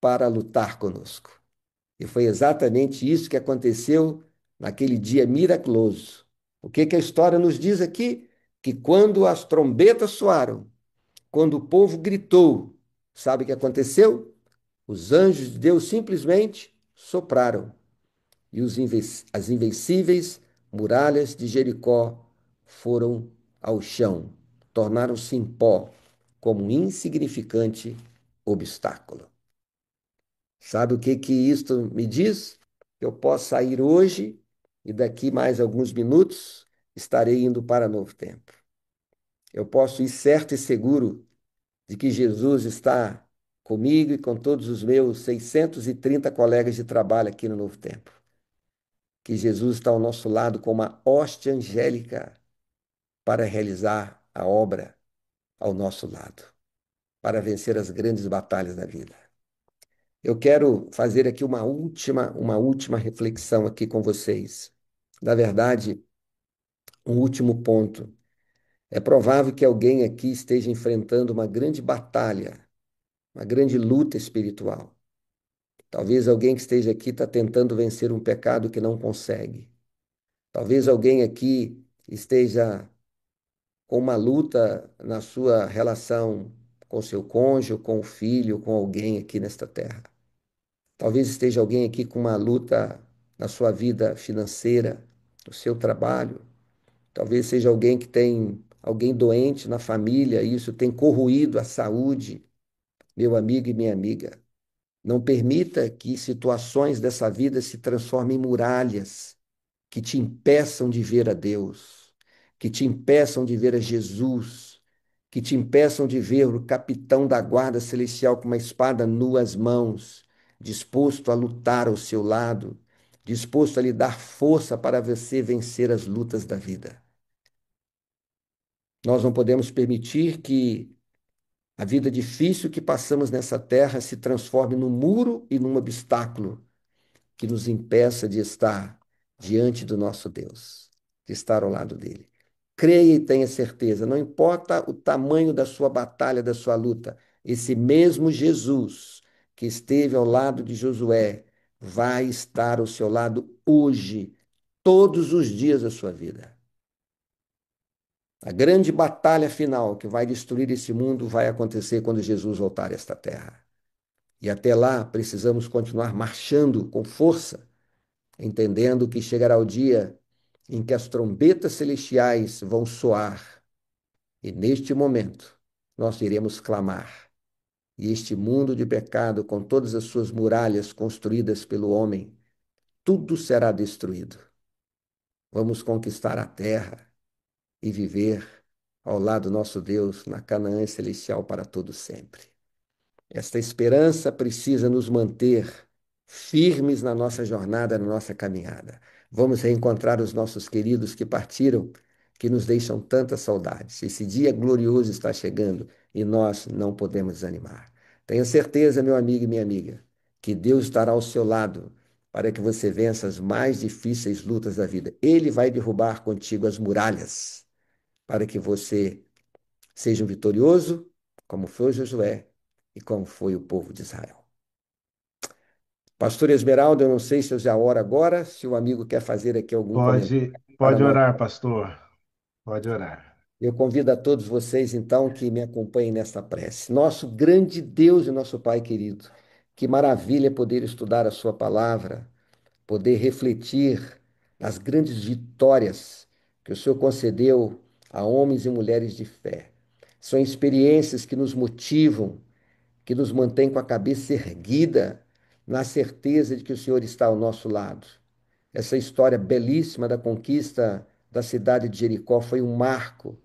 para lutar conosco. E foi exatamente isso que aconteceu naquele dia miraculoso. O que que a história nos diz aqui? Que quando as trombetas soaram, quando o povo gritou, sabe o que aconteceu? Os anjos de Deus simplesmente sopraram e as invencíveis muralhas de Jericó foram ao chão, tornaram-se em pó, como um insignificante obstáculo. Sabe o que que isto me diz? Eu posso sair hoje e daqui mais alguns minutos estarei indo para Novo Tempo. Eu posso ir certo e seguro de que Jesus está comigo e com todos os meus 630 colegas de trabalho aqui no Novo Tempo. Que Jesus está ao nosso lado com uma hoste angélica para realizar a obra ao nosso lado, para vencer as grandes batalhas da vida. Eu quero fazer aqui uma última reflexão aqui com vocês. Na verdade, um último ponto. É provável que alguém aqui esteja enfrentando uma grande batalha, uma grande luta espiritual. Talvez alguém que esteja aqui está tentando vencer um pecado que não consegue. Talvez alguém aqui esteja com uma luta na sua relação com seu cônjuge, com o filho, com alguém aqui nesta terra. Talvez esteja alguém aqui com uma luta na sua vida financeira, no seu trabalho. Talvez seja alguém que tem alguém doente na família, e isso tem corroído a saúde, meu amigo e minha amiga. Não permita que situações dessa vida se transformem em muralhas que te impeçam de ver a Deus, que te impeçam de ver a Jesus, que te impeçam de ver o capitão da guarda celestial com uma espada nua às mãos, disposto a lutar ao seu lado, disposto a lhe dar força para você vencer as lutas da vida. Nós não podemos permitir que a vida difícil que passamos nessa terra se transforme num muro e num obstáculo que nos impeça de estar diante do nosso Deus, de estar ao lado dele. Creia e tenha certeza, não importa o tamanho da sua batalha, da sua luta, esse mesmo Jesus que esteve ao lado de Josué vai estar ao seu lado hoje, todos os dias da sua vida. A grande batalha final que vai destruir esse mundo vai acontecer quando Jesus voltar a esta terra. E até lá precisamos continuar marchando com força, entendendo que chegará o dia em que as trombetas celestiais vão soar, e neste momento nós iremos clamar, e este mundo de pecado, com todas as suas muralhas construídas pelo homem, tudo será destruído. Vamos conquistar a terra e viver ao lado do nosso Deus na Canaã celestial para todo sempre. Esta esperança precisa nos manter firmes na nossa jornada, na nossa caminhada. Vamos reencontrar os nossos queridos que partiram, que nos deixam tantas saudades. Esse dia glorioso está chegando e nós não podemos desanimar. Tenha certeza, meu amigo e minha amiga, que Deus estará ao seu lado para que você vença as mais difíceis lutas da vida. Ele vai derrubar contigo as muralhas para que você seja um vitorioso, como foi Josué e como foi o povo de Israel. Pastor Esmeralda, eu não sei se eu já oro agora, se o amigo quer fazer aqui algum comentário para Pode nós. orar, pastor. Pode orar. Eu convido a todos vocês, então, que me acompanhem nesta prece. Nosso grande Deus e nosso Pai querido, que maravilha poder estudar a Sua palavra, poder refletir nas grandes vitórias que o Senhor concedeu a homens e mulheres de fé. São experiências que nos motivam, que nos mantêm com a cabeça erguida, na certeza de que o Senhor está ao nosso lado. Essa história belíssima da conquista da cidade de Jericó foi um marco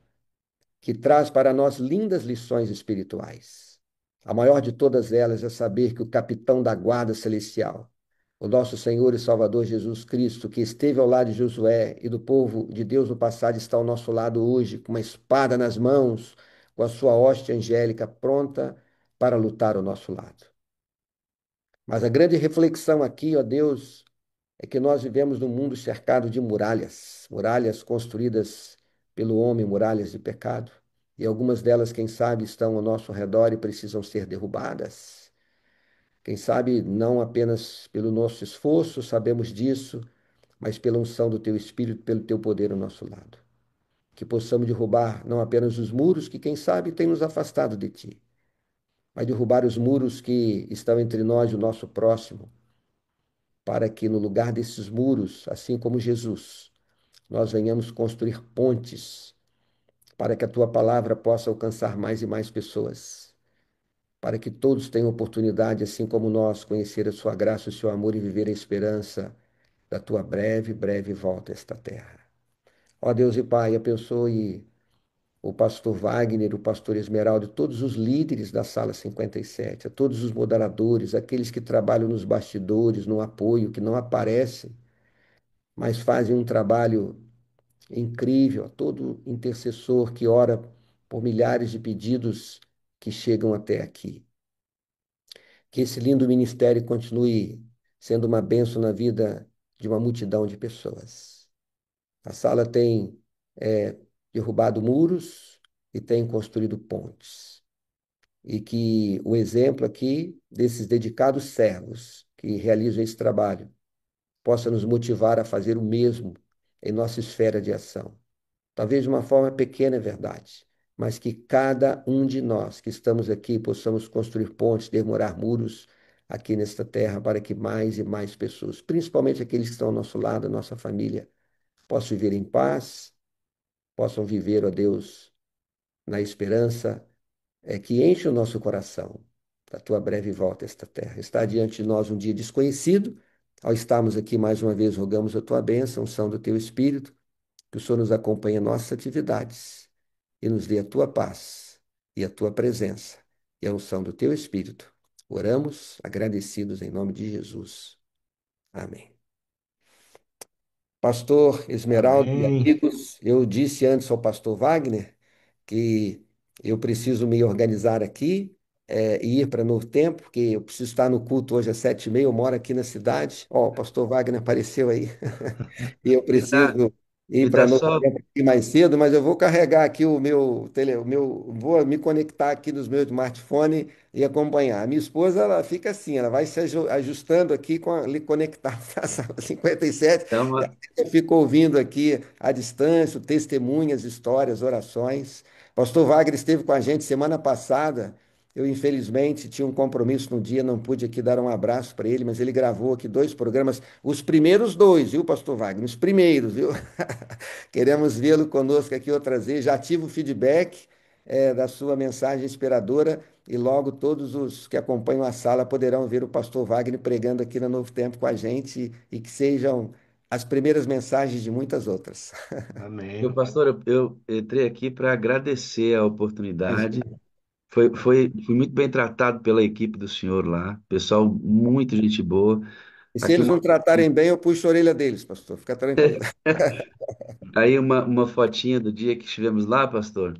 que traz para nós lindas lições espirituais. A maior de todas elas é saber que o capitão da guarda celestial, o nosso Senhor e Salvador Jesus Cristo, que esteve ao lado de Josué e do povo de Deus no passado, está ao nosso lado hoje, com uma espada nas mãos, com a sua hoste angélica pronta para lutar ao nosso lado. Mas a grande reflexão aqui, ó Deus, é que nós vivemos num mundo cercado de muralhas, muralhas construídas pelo homem, muralhas de pecado. E algumas delas, quem sabe, estão ao nosso redor e precisam ser derrubadas. Quem sabe, não apenas pelo nosso esforço, sabemos disso, mas pela unção do Teu Espírito, pelo Teu poder ao nosso lado. Que possamos derrubar não apenas os muros que, quem sabe, têm nos afastado de Ti, mas derrubar os muros que estão entre nós e o nosso próximo, para que no lugar desses muros, assim como Jesus, nós venhamos construir pontes para que a tua palavra possa alcançar mais e mais pessoas, para que todos tenham oportunidade, assim como nós, conhecer a sua graça, o seu amor e viver a esperança da tua breve, breve volta a esta terra. Ó Deus e Pai, abençoe o pastor Wagner, o pastor Esmeralda, e todos os líderes da Sala 57, a todos os moderadores, aqueles que trabalham nos bastidores, no apoio, que não aparecem, mas fazem um trabalho incrível, a todo intercessor que ora por milhares de pedidos que chegam até aqui. Que esse lindo ministério continue sendo uma bênção na vida de uma multidão de pessoas. A sala tem derrubado muros e tem construído pontes. E que o exemplo aqui desses dedicados servos que realizam esse trabalho possa nos motivar a fazer o mesmo em nossa esfera de ação. Talvez de uma forma pequena, é verdade, mas que cada um de nós que estamos aqui possamos construir pontes, dermorar muros aqui nesta terra para que mais e mais pessoas, principalmente aqueles que estão ao nosso lado, a nossa família, possam viver em paz, possam viver, ó Deus, na esperança que enche o nosso coração da tua breve volta a esta terra. Está diante de nós um dia desconhecido. Ao estarmos aqui mais uma vez, rogamos a tua bênção, unção do teu Espírito, que o Senhor nos acompanhe em nossas atividades e nos dê a tua paz e a tua presença e a unção do teu Espírito. Oramos agradecidos em nome de Jesus. Amém. Pastor Esmeraldo e Amém. amigos, eu disse antes ao pastor Wagner que eu preciso me organizar aqui e ir para Novo Tempo, porque eu preciso estar no culto hoje às 7h30, eu moro aqui na cidade. Ó, o pastor Wagner apareceu aí. E eu Me dá, preciso ir me para dá Novo só. Tempo aqui mais cedo, mas eu vou carregar aqui vou me conectar aqui nos meus smartphone e acompanhar. A minha esposa, ela fica assim, ela vai se ajustando aqui com ali conectada na sala 57, É e uma, eu fico ouvindo aqui à distância, testemunhas, histórias, orações. Pastor Wagner esteve com a gente semana passada. Eu, infelizmente, tinha um compromisso no dia, não pude aqui dar um abraço para ele, mas ele gravou aqui 2 programas, os primeiros dois, viu, Pastor Wagner? Os primeiros, viu? Queremos vê-lo conosco aqui outras vezes. Já tive o feedback, da sua mensagem inspiradora e logo todos os que acompanham a sala poderão ver o Pastor Wagner pregando aqui na Novo Tempo com a gente e que sejam as primeiras mensagens de muitas outras. meu Amém. pastor, eu entrei aqui para agradecer a oportunidade. Imagina. Fui muito bem tratado pela equipe do senhor lá, pessoal, muito gente boa. E se Aqui eles uma, não tratarem bem, eu puxo a orelha deles, pastor. Fica tranquilo. aí uma fotinha do dia que estivemos lá, pastor.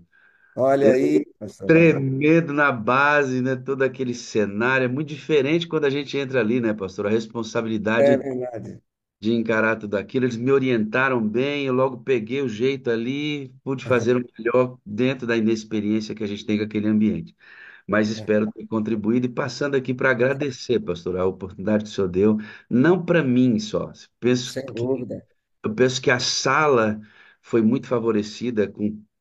Olha Eu aí, pastor Wagner. tremendo na base, né? Todo aquele cenário. É muito diferente quando a gente entra ali, né, pastor? A É responsabilidade verdade. de encarar tudo aquilo. Eles me orientaram bem, eu logo peguei o jeito ali, pude fazer o melhor dentro da inexperiência que a gente tem com aquele ambiente. Mas É, espero ter contribuído e passando aqui para agradecer, pastor, a oportunidade que o senhor deu, não para mim só. Penso sem que, dúvida. eu penso que a sala foi muito favorecida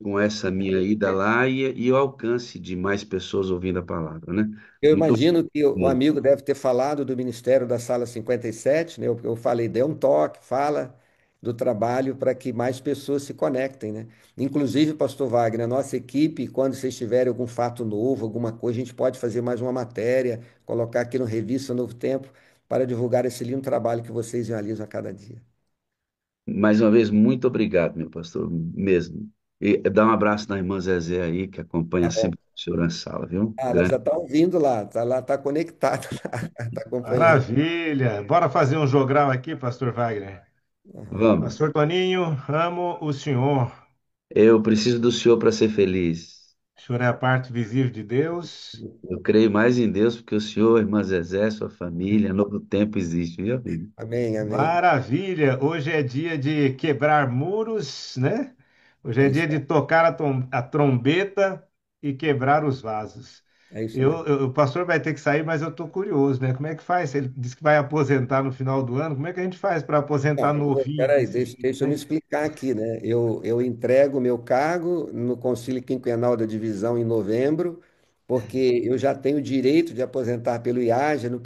com essa minha ida lá e o alcance de mais pessoas ouvindo a palavra, né? Eu Muito imagino que o bom. amigo deve ter falado do Ministério da Sala 57, né? Eu falei, dê um toque, fala do trabalho para que mais pessoas se conectem, né? Inclusive, Pastor Wagner, a nossa equipe, quando vocês tiverem algum fato novo, alguma coisa, a gente pode fazer mais uma matéria, colocar aqui no Revista Novo Tempo, para divulgar esse lindo trabalho que vocês realizam a cada dia. Mais uma vez, muito obrigado, meu pastor, mesmo. E dá um abraço na irmã Zezé aí, que acompanha Tá bom. sempre o senhor na sala, viu? Ah, ela já Grande. está ouvindo lá, está conectada, está acompanhando. Maravilha. Bora fazer um jogral aqui, Pastor Wagner. Aham. Vamos. Pastor Toninho, amo o senhor. Eu preciso do senhor para ser feliz. O senhor é a parte visível de Deus. Eu creio mais em Deus porque o senhor, irmã Zezé, sua família, novo tempo existe, viu, amigo? Amém, amém. Maravilha. Hoje é dia de quebrar muros, né? Hoje É é isso, dia de tocar a trombeta e quebrar os vasos. é isso mesmo. O pastor vai ter que sair, mas eu estou curioso, né? Como é que faz? Ele disse que vai aposentar no final do ano. Como é que a gente faz para aposentar Não, novinho peraí, desse deixa, jeito, deixa eu me né? explicar aqui, né? Eu entrego o meu cargo no Conselho Quinquenal da Divisão em novembro, porque eu já tenho direito de aposentar pelo IAGE no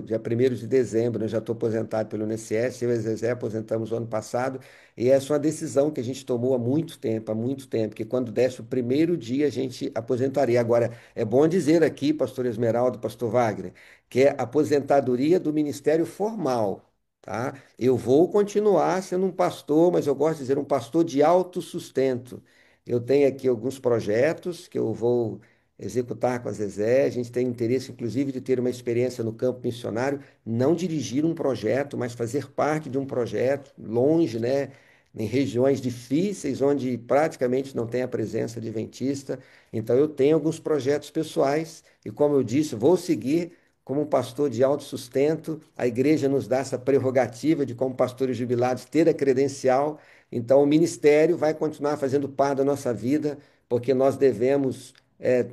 dia 1º de dezembro, né? Eu já estou aposentado pelo INSS, eu e a Zezé aposentamos o ano passado, e essa é uma decisão que a gente tomou há muito tempo, que quando desse o primeiro dia a gente aposentaria. Agora, é bom dizer aqui, pastor Esmeraldo, pastor Wagner, que é aposentadoria do Ministério Formal. Tá? Eu vou continuar sendo um pastor, mas eu gosto de dizer um pastor de autossustento. Eu tenho aqui alguns projetos que eu vou executar com a Zezé. A gente tem interesse, inclusive, de ter uma experiência no campo missionário, não dirigir um projeto, mas fazer parte de um projeto longe, né? Em regiões difíceis, onde praticamente não tem a presença de adventista. Então, eu tenho alguns projetos pessoais e, como eu disse, vou seguir como um pastor de autossustento, a igreja nos dá essa prerrogativa de, como pastores jubilados, ter a credencial. Então, o ministério vai continuar fazendo parte da nossa vida, porque nós devemos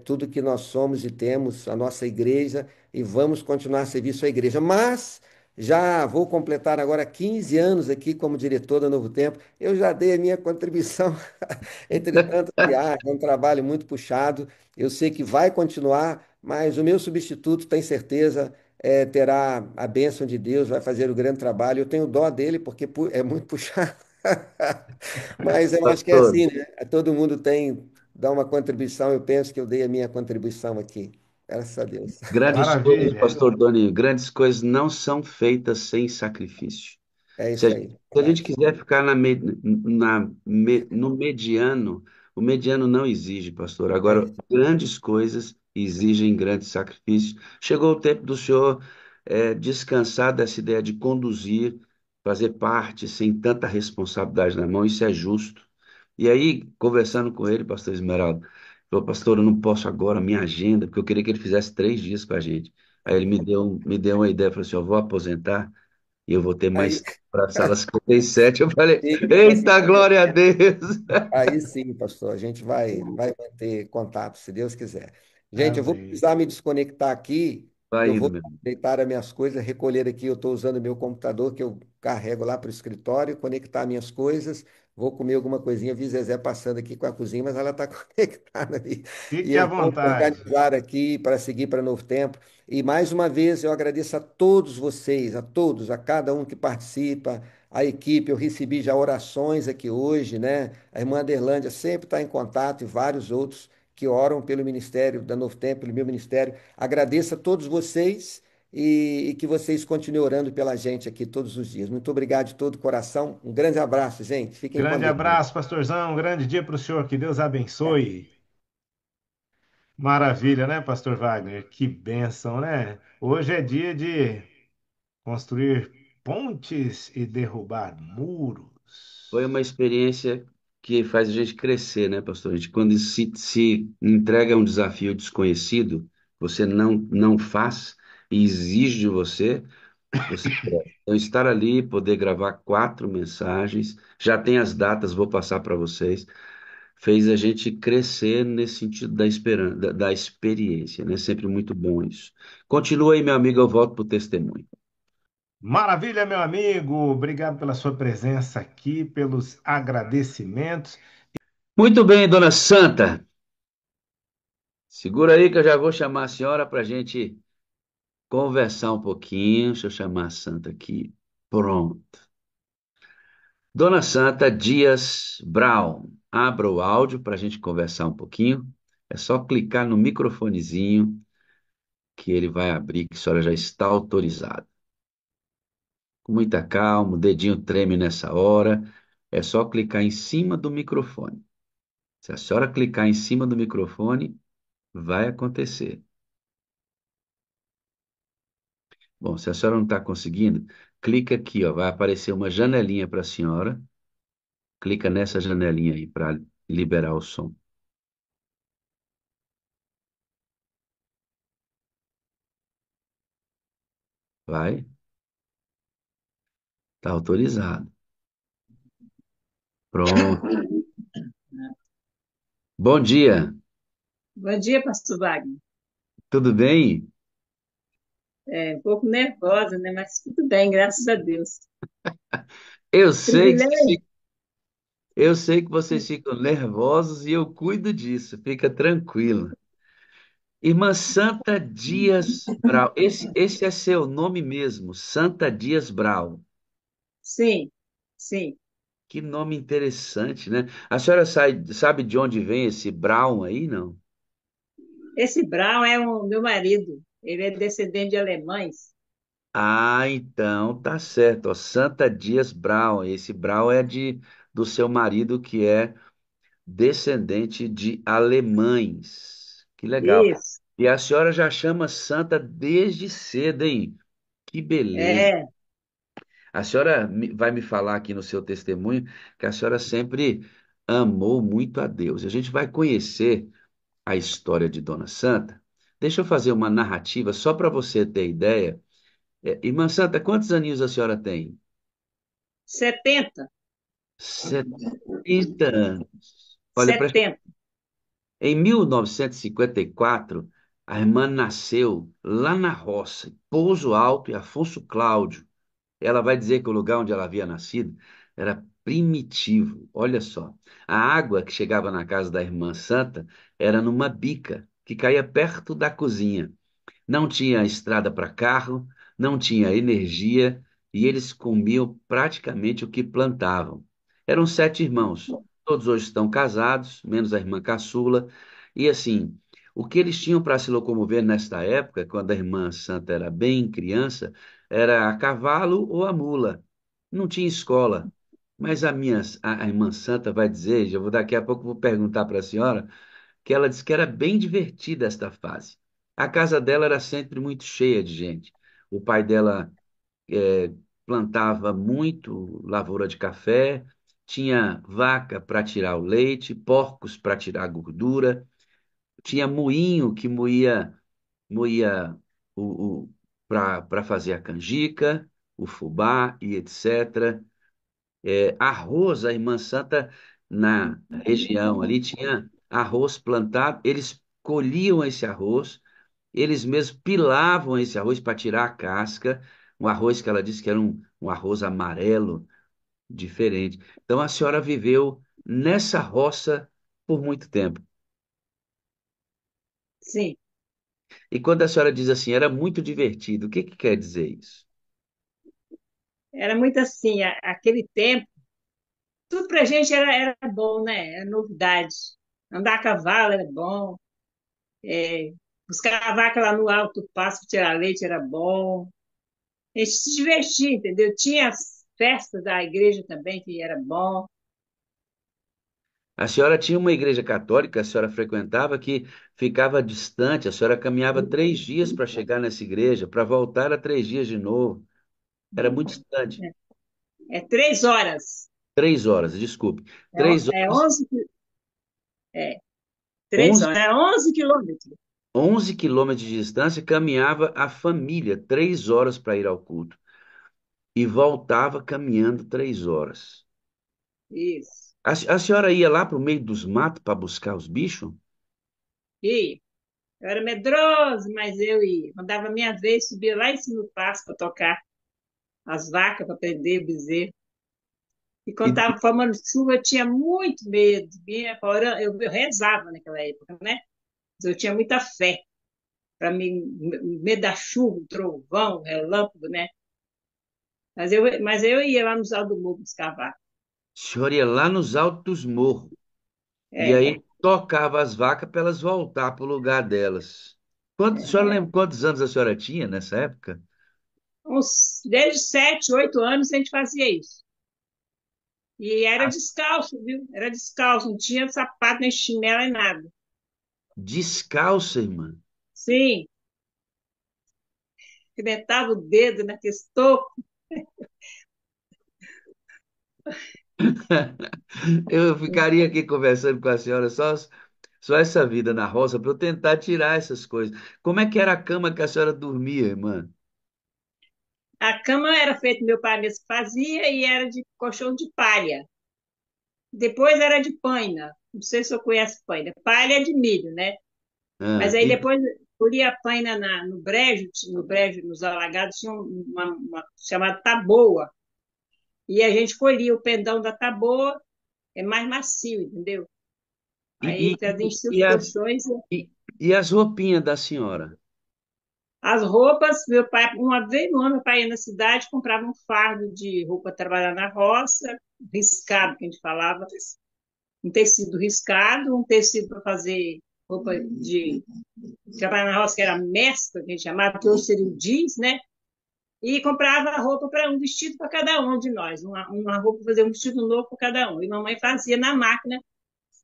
tudo que nós somos e temos à nossa igreja e vamos continuar a serviço à igreja. Mas já vou completar agora 15 anos aqui como diretor da Novo Tempo. Eu já dei a minha contribuição. Entretanto, é um trabalho muito puxado. Eu sei que vai continuar, mas o meu substituto, tem certeza, terá a bênção de Deus, vai fazer o grande trabalho. Eu tenho dó dele, porque é muito puxado. Mas eu acho que é Pastor, assim, né? Todo mundo tem, dá uma contribuição. Eu penso que eu dei a minha contribuição aqui. Graças a Deus. Grandes coisas, Maravilha. pastor Doni, grandes coisas não são feitas sem sacrifício. É Se a isso gente, aí, se a gente verdade. quiser ficar no mediano, o mediano não exige, pastor. É Agora, isso. grandes coisas exigem grandes sacrifícios. Chegou o tempo do senhor descansar dessa ideia de conduzir, fazer parte sem tanta responsabilidade na mão. Isso é justo. E aí, conversando com ele, pastor Esmeralda, falou, pastor, eu não posso agora, minha agenda, porque eu queria que ele fizesse 3 dias com a gente. Aí ele me deu uma ideia, falou assim, eu vou aposentar e eu vou ter Aí, mais para a sala 57. Eu falei, sim, eita, glória a Deus! aí sim, pastor, a gente vai manter contato, se Deus quiser. Gente, eu vou Amém. precisar me desconectar aqui, que Vai eu indo, vou meu irmão. deitar as minhas coisas, recolher aqui. Eu estou usando meu computador, que eu carrego lá para o escritório, conectar minhas coisas. Vou comer alguma coisinha. Vi Zezé passando aqui com a cozinha, mas ela está conectada ali. E Fique à eu vou me vontade. organizar aqui para seguir para Novo Tempo. E mais uma vez eu agradeço a todos vocês, a todos, a cada um que participa, a equipe. Eu recebi já orações aqui hoje, né? A irmã Aderlândia sempre está em contato e vários outros que oram pelo ministério da Novo Tempo, pelo meu ministério. Agradeço a todos vocês e que vocês continuem orando pela gente aqui todos os dias. Muito obrigado de todo o coração. Um grande abraço, gente. Fiquem com Grande Deus. abraço, pastorzão. Um grande dia para o senhor. Que Deus abençoe. Maravilha, né, pastor Wagner? Que bênção, né? Hoje é dia de construir pontes e derrubar Foi muros. uma experiência que faz a gente crescer, né, pastor? A gente, quando se entrega a um desafio desconhecido, você não faz e exige de você, você cresce. Então, estar ali, poder gravar 4 mensagens, já tem as datas, vou passar para vocês, fez a gente crescer nesse sentido da esperança, da experiência, né? Sempre muito bom isso. Continua aí, meu amigo, eu volto para o testemunho. Maravilha, meu amigo. Obrigado pela sua presença aqui, pelos agradecimentos. Muito bem, dona Santa. Segura aí que eu já vou chamar a senhora para a gente conversar um pouquinho. Deixa eu chamar a Santa aqui. Pronto. Dona Santa Dias Brown. Abra o áudio para a gente conversar um pouquinho. É só clicar no microfonezinho que ele vai abrir, que a senhora já está autorizada. Com muita calma, o dedinho treme nessa hora. É só clicar em cima do microfone. Se a senhora clicar em cima do microfone, vai acontecer. Bom, se a senhora não está conseguindo, clica aqui, ó, vai aparecer uma janelinha para a senhora. Clica nessa janelinha aí para liberar o som. Vai, tá autorizado. Pronto. Bom dia, Bom dia, pastor Wagner. tudo bem? É um pouco nervosa, né? Mas tudo bem, graças a Deus. Eu sei que Privilégio? eu sei que vocês ficam nervosos e eu cuido disso. Fica tranquila. Irmã Santa Dias Brau. Esse é seu nome mesmo, Santa Dias Brau. Sim, sim. Que nome interessante, né? A senhora sabe de onde vem esse Brown aí, não? Esse Brown é o meu marido. Ele é descendente de alemães. Ah, então tá certo. Ó, Santa Dias Brown. Esse Brown é do seu marido, que é descendente de alemães. Que legal. Isso. E a senhora já chama Santa desde cedo, hein? Que beleza. É. A senhora vai me falar aqui no seu testemunho que a senhora sempre amou muito a Deus. A gente vai conhecer a história de Dona Santa. Deixa eu fazer uma narrativa só para você ter ideia. Irmã Santa, quantos aninhos a senhora tem? 70. 70 anos. Olha, 70. em 1954, a irmã nasceu lá na roça, em Pouso Alto e Afonso Cláudio. Ela vai dizer que o lugar onde ela havia nascido era primitivo. Olha só, a água que chegava na casa da irmã Santa era numa bica que caía perto da cozinha. Não tinha estrada para carro, não tinha energia e eles comiam praticamente o que plantavam. Eram 7 irmãos, todos hoje estão casados, menos a irmã caçula. E assim, O que eles tinham para se locomover nesta época, quando a irmã Santa era bem criança, era a cavalo ou a mula. Não tinha escola. Mas a irmã Santa vai dizer, já vou daqui a pouco vou perguntar para a senhora, que ela disse que era bem divertida esta fase. A casa dela era sempre muito cheia de gente. O pai dela plantava muito lavoura de café, tinha vaca para tirar o leite, porcos para tirar a gordura, tinha moinho que moía para fazer a canjica, o fubá e etc. Arroz, a Irmã Santa, na região ali, tinha arroz plantado, eles colhiam esse arroz, eles mesmos pilavam esse arroz para tirar a casca, um arroz que ela disse que era um arroz amarelo, diferente. Então a senhora viveu nessa roça por muito tempo. Sim, E quando a senhora diz assim, era muito divertido, o que que quer dizer isso? era muito assim, aquele tempo, tudo pra gente era bom, né? Era novidade. Andar a cavalo era bom, é, buscar a vaca lá no alto passo, tirar leite era bom. A gente se divertia, entendeu? Tinha as festas da igreja também, que era bom. A senhora tinha uma igreja católica, a senhora frequentava, que ficava distante, a senhora caminhava 3 dias para chegar nessa igreja, para voltar era 3 dias de novo. Era muito distante. É 3 horas. 3 horas, desculpe. É, Três é horas, 11, é, 3 11, horas, é 11 quilômetros. 11 quilômetros de distância, caminhava a família 3 horas para ir ao culto. E voltava caminhando 3 horas. Isso. A senhora ia lá para o meio dos matos para buscar os bichos? E eu era medroso, mas eu ia. Quando dava a minha vez, subia lá em cima do pasto para tocar as vacas, para prender o bezerro. E quando E, estava formando chuva, eu tinha muito medo. Eu rezava naquela época, né? Mas eu tinha muita fé para mim, medo da chuva, trovão, relâmpago, né? Mas eu ia lá nos altos do morro buscar vaca. a senhora ia lá nos altos morros. E É, aí tocava as vacas para elas voltar para o lugar delas. A senhora lembra quantos anos a senhora tinha nessa época? desde 7, 8 anos a gente fazia isso. E era descalço, viu? Era descalço, não tinha sapato, nem chinelo, nem nada. Descalça, irmã. Sim, arrebentava o dedo naquele toco. Eu ficaria aqui conversando com a senhora só essa vida na roça para eu tentar tirar essas coisas. Como é que era a cama que a senhora dormia, irmã? A cama era feita, meu pai mesmo fazia, e era de colchão de palha. Depois era de paina. Não sei se eu conhece paina. Palha é de milho, né? Mas Ah, aí depois colhia a paina no brejo, nos alagados, tinha uma chamada taboa. E a gente colhia o pendão da taboa, é mais macio, entendeu? e, Aí e, trazia encher e, os as, colchões. e as roupinhas da senhora? As roupas, meu pai, uma vez no ano, meu pai ia na cidade, comprava um fardo de roupa para trabalhar na roça, riscado, que a gente falava, um tecido riscado, um tecido para fazer roupa de trabalhar na roça, que era mescla, que a gente chamava, que hoje seria o jeans, né? E comprava roupa para um vestido para cada um de nós, uma roupa para fazer um vestido novo para cada um. E mamãe fazia na máquina,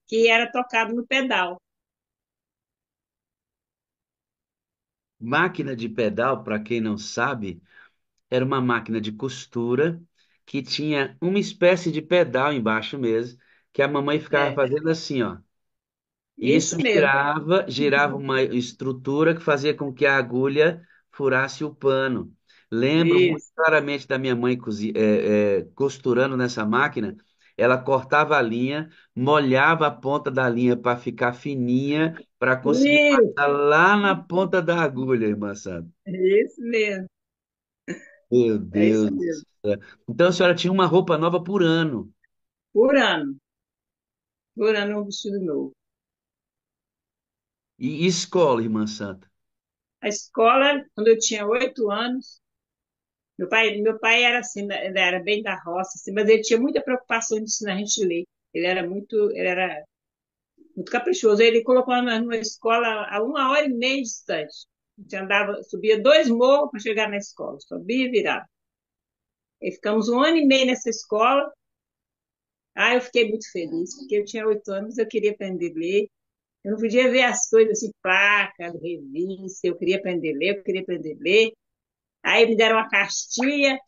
que era tocado no pedal. Máquina de pedal, para quem não sabe, era uma máquina de costura que tinha uma espécie de pedal embaixo mesmo, que a mamãe ficava É, fazendo assim, ó. E isso isso mesmo. girava uma estrutura que fazia com que a agulha furasse o pano. Lembro muito Isso, claramente da minha mãe costurando nessa máquina. Ela cortava a linha, molhava a ponta da linha para ficar fininha, para conseguir isso, passar lá na ponta da agulha, irmã Santa. isso mesmo. Meu É isso Deus do mesmo. céu. Então a senhora tinha uma roupa nova por ano. Por ano. Por ano um vestido novo. E escola, irmã Santa? A escola, quando eu tinha 8 anos, meu pai era assim, né, ele era bem da roça, assim, mas ele tinha muita preocupação de ensinar a gente a ler. Ele era muito, ele era muito caprichoso. Ele colocou numa escola a 1 hora e meia distante. A gente andava, subia 2 morros para chegar na escola, subia e virava. E ficamos 1 ano e meio nessa escola. Ah, eu fiquei muito feliz, porque eu tinha 8 anos, eu queria aprender a ler. Eu não podia ver as coisas assim, placa, revista, eu queria aprender a ler, eu queria aprender a ler. Aí me deram uma cartilha,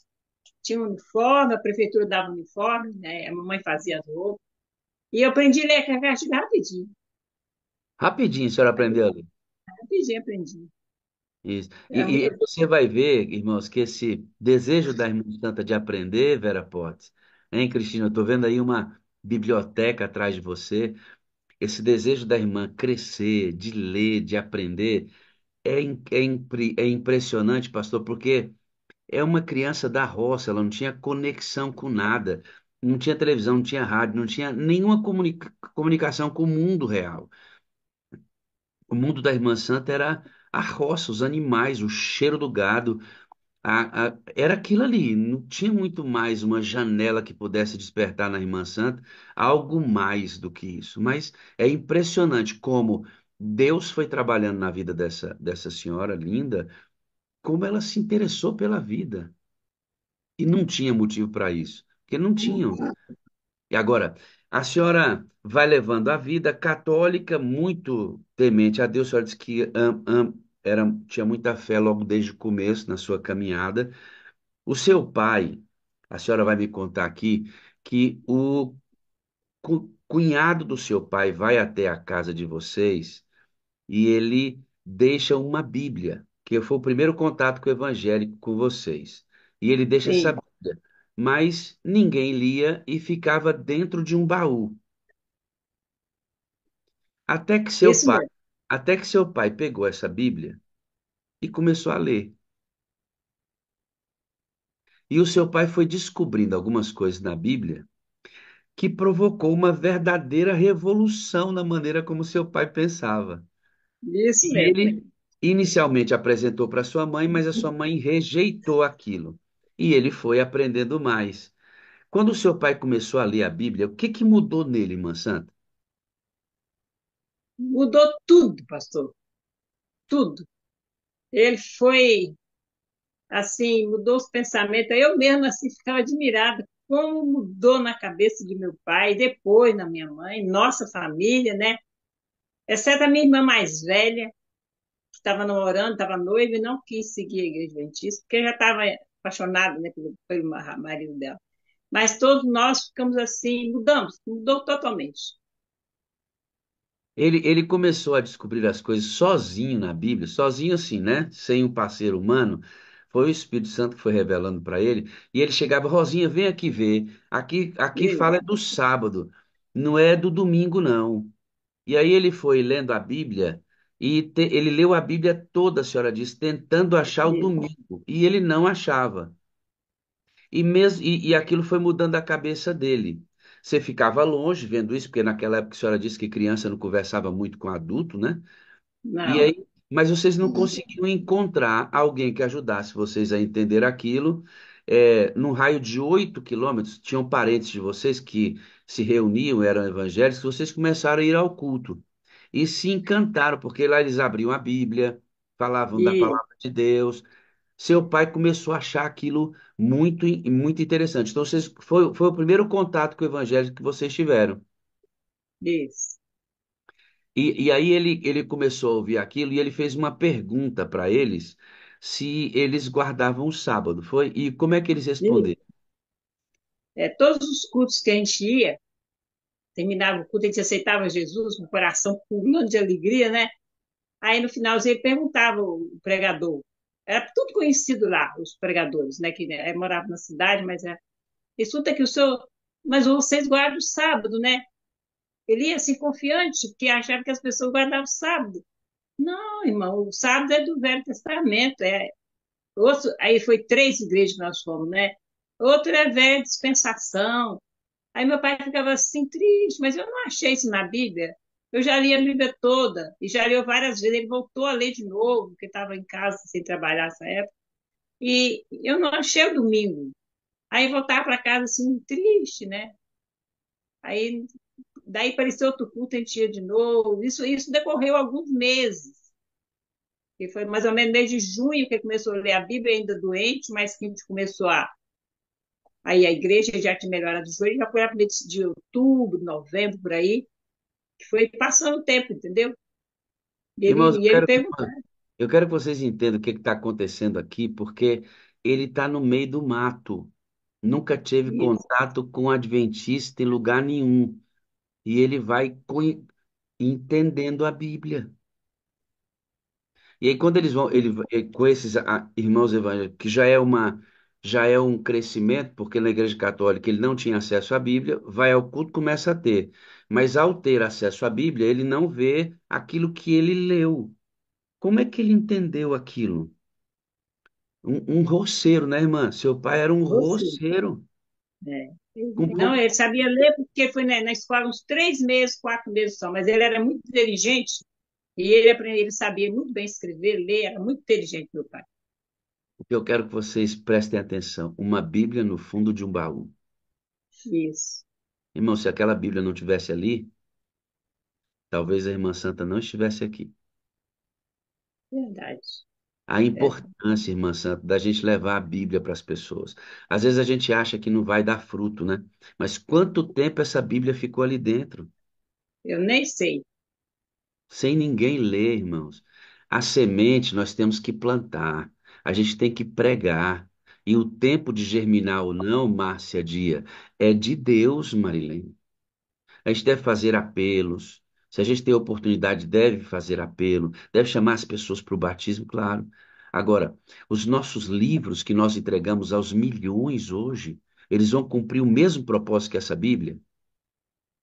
tinha um uniforme, a prefeitura dava uniforme, né? A mamãe fazia as roupas. E eu aprendi a ler com a cartilha rapidinho. Rapidinho a senhora aprendeu a ler. Rapidinho aprendi. Isso. Era E muito... você vai ver, irmãos, que esse desejo da irmã Santa de aprender, Vera Potts, hein, Cristina? Eu estou vendo aí uma biblioteca atrás de você. Esse desejo da irmã crescer, de ler, de aprender, é impressionante, pastor, porque é uma criança da roça, ela não tinha conexão com nada, não tinha televisão, não tinha rádio, não tinha nenhuma comunicação com o mundo real. O mundo da irmã Santa era a roça, os animais, o cheiro do gado. Era aquilo ali, não tinha muito mais uma janela que pudesse despertar na Irmã Santa algo mais do que isso. Mas é impressionante como Deus foi trabalhando na vida dessa senhora linda, como ela se interessou pela vida. E não tinha motivo para isso, porque não tinham. E agora, a senhora vai levando a vida católica, muito temente a Deus. A senhora disse que tinha muita fé logo desde o começo na sua caminhada. O seu pai, a senhora vai me contar aqui que o cunhado do seu pai vai até a casa de vocês e ele deixa uma Bíblia, que foi o primeiro contato com o evangelho com vocês. E ele deixa essa Sim. Bíblia, mas ninguém lia e ficava dentro de um baú. Até que seu Isso pai, mesmo. até que seu pai pegou essa Bíblia e começou a ler. E o seu pai foi descobrindo algumas coisas na Bíblia que provocou uma verdadeira revolução na maneira como seu pai pensava. Isso E mesmo. ele inicialmente apresentou para sua mãe, mas a sua mãe rejeitou aquilo. E ele foi aprendendo mais. Quando o seu pai começou a ler a Bíblia, o que que mudou nele, irmã Santa? Mudou tudo, pastor. Tudo. Ele foi, assim, mudou os pensamentos. Eu mesma, assim, ficava admirada como mudou na cabeça de meu pai, depois na minha mãe, nossa família, né? Exceto a minha irmã mais velha, que estava namorando, estava noiva e não quis seguir a igreja adventista, porque já estava apaixonada, né, pelo marido dela. Mas todos nós ficamos assim, mudou totalmente. Ele começou a descobrir as coisas sozinho na Bíblia, sozinho assim, né? Sem um parceiro humano. Foi o Espírito Santo que foi revelando para ele. E ele chegava, Rosinha, vem aqui ver. Aqui E, fala é do sábado, não é do domingo, não. E aí ele foi lendo a Bíblia e ele leu a Bíblia toda, a senhora disse, tentando achar o e, domingo. E ele não achava. E aquilo foi mudando a cabeça dele. Você ficava longe vendo isso, porque naquela época a senhora disse que criança não conversava muito com adulto, né? E não, aí, mas vocês não conseguiam encontrar alguém que ajudasse vocês a entender aquilo. Num raio de 8 quilômetros, tinham parentes de vocês que se reuniam, eram evangélicos, vocês começaram a ir ao culto. E se encantaram, porque lá eles abriam a Bíblia, falavam da e, palavra de Deus. Seu pai começou a achar aquilo muito interessante. Então, foi o primeiro contato com o evangelho que vocês tiveram. isso, E aí ele começou a ouvir aquilo e ele fez uma pergunta para eles se eles guardavam o sábado, foi? E como é que eles isso. responderam? Todos os cultos que a gente ia, terminava o culto, a gente aceitava Jesus com o coração pulando de alegria, né? Aí no finalzinho ele perguntava o pregador, era tudo conhecido lá, os pregadores, né? Que moravam na cidade, mas escuta que o senhor, mas vocês guardam o sábado, né? Ele ia assim confiante, porque achava que as pessoas guardavam o sábado. Não, irmão, o sábado é do Velho Testamento. Aí foi 3 igrejas que nós fomos, né? Outro é velha dispensação. Aí meu pai ficava assim, triste, mas eu não achei isso na Bíblia. Eu já li a Bíblia toda, e já leu várias vezes. Ele voltou a ler de novo, porque estava em casa sem trabalhar nessa época. E eu não achei o domingo. Aí voltava para casa assim, triste, né? Aí daí apareceu outro culto, a gente ia de novo. Isso decorreu alguns meses. Que foi mais ou menos desde junho que ele começou a ler a Bíblia, ainda doente, mas que a gente começou a. Aí a igreja já tinha melhorado o joelho, já foi a partir de outubro, novembro, por aí, que foi passando o tempo, entendeu? Irmãos, E ele teve. eu quero que vocês entendam o que está acontecendo aqui, porque ele está no meio do mato. Nunca teve Isso, contato com adventista em lugar nenhum. E ele vai entendendo a Bíblia. E aí, quando eles vão, com esses irmãos evangélicos, que já é um crescimento, porque na Igreja Católica ele não tinha acesso à Bíblia, vai ao culto, começa a ter. Mas ao ter acesso à Bíblia, ele não vê aquilo que ele leu. Como é que ele entendeu aquilo? Um roceiro, né, irmã? Seu pai era um você. roceiro. É. Com Não, pouco... ele sabia ler porque foi na escola uns 3 meses, 4 meses só, mas ele era muito inteligente e ele sabia muito bem escrever, ler, era muito inteligente, meu pai. O que eu quero que vocês prestem atenção. Uma Bíblia no fundo de um baú. Isso, Irmão, se aquela Bíblia não tivesse ali, talvez a irmã Santa não estivesse aqui. verdade. A É, importância, irmã Santa, da gente levar a Bíblia para as pessoas. Às vezes a gente acha que não vai dar fruto, né? Mas quanto tempo essa Bíblia ficou ali dentro, eu nem sei. sem ninguém ler, irmãos? A semente nós temos que plantar, a gente tem que pregar. E o tempo de germinar ou não, Márcia Dia, é de Deus, Marilene. A gente deve fazer apelos. Se a gente tem oportunidade, deve fazer apelo, deve chamar as pessoas para o batismo, claro. Agora, os nossos livros que nós entregamos aos milhões hoje, eles vão cumprir o mesmo propósito que essa Bíblia?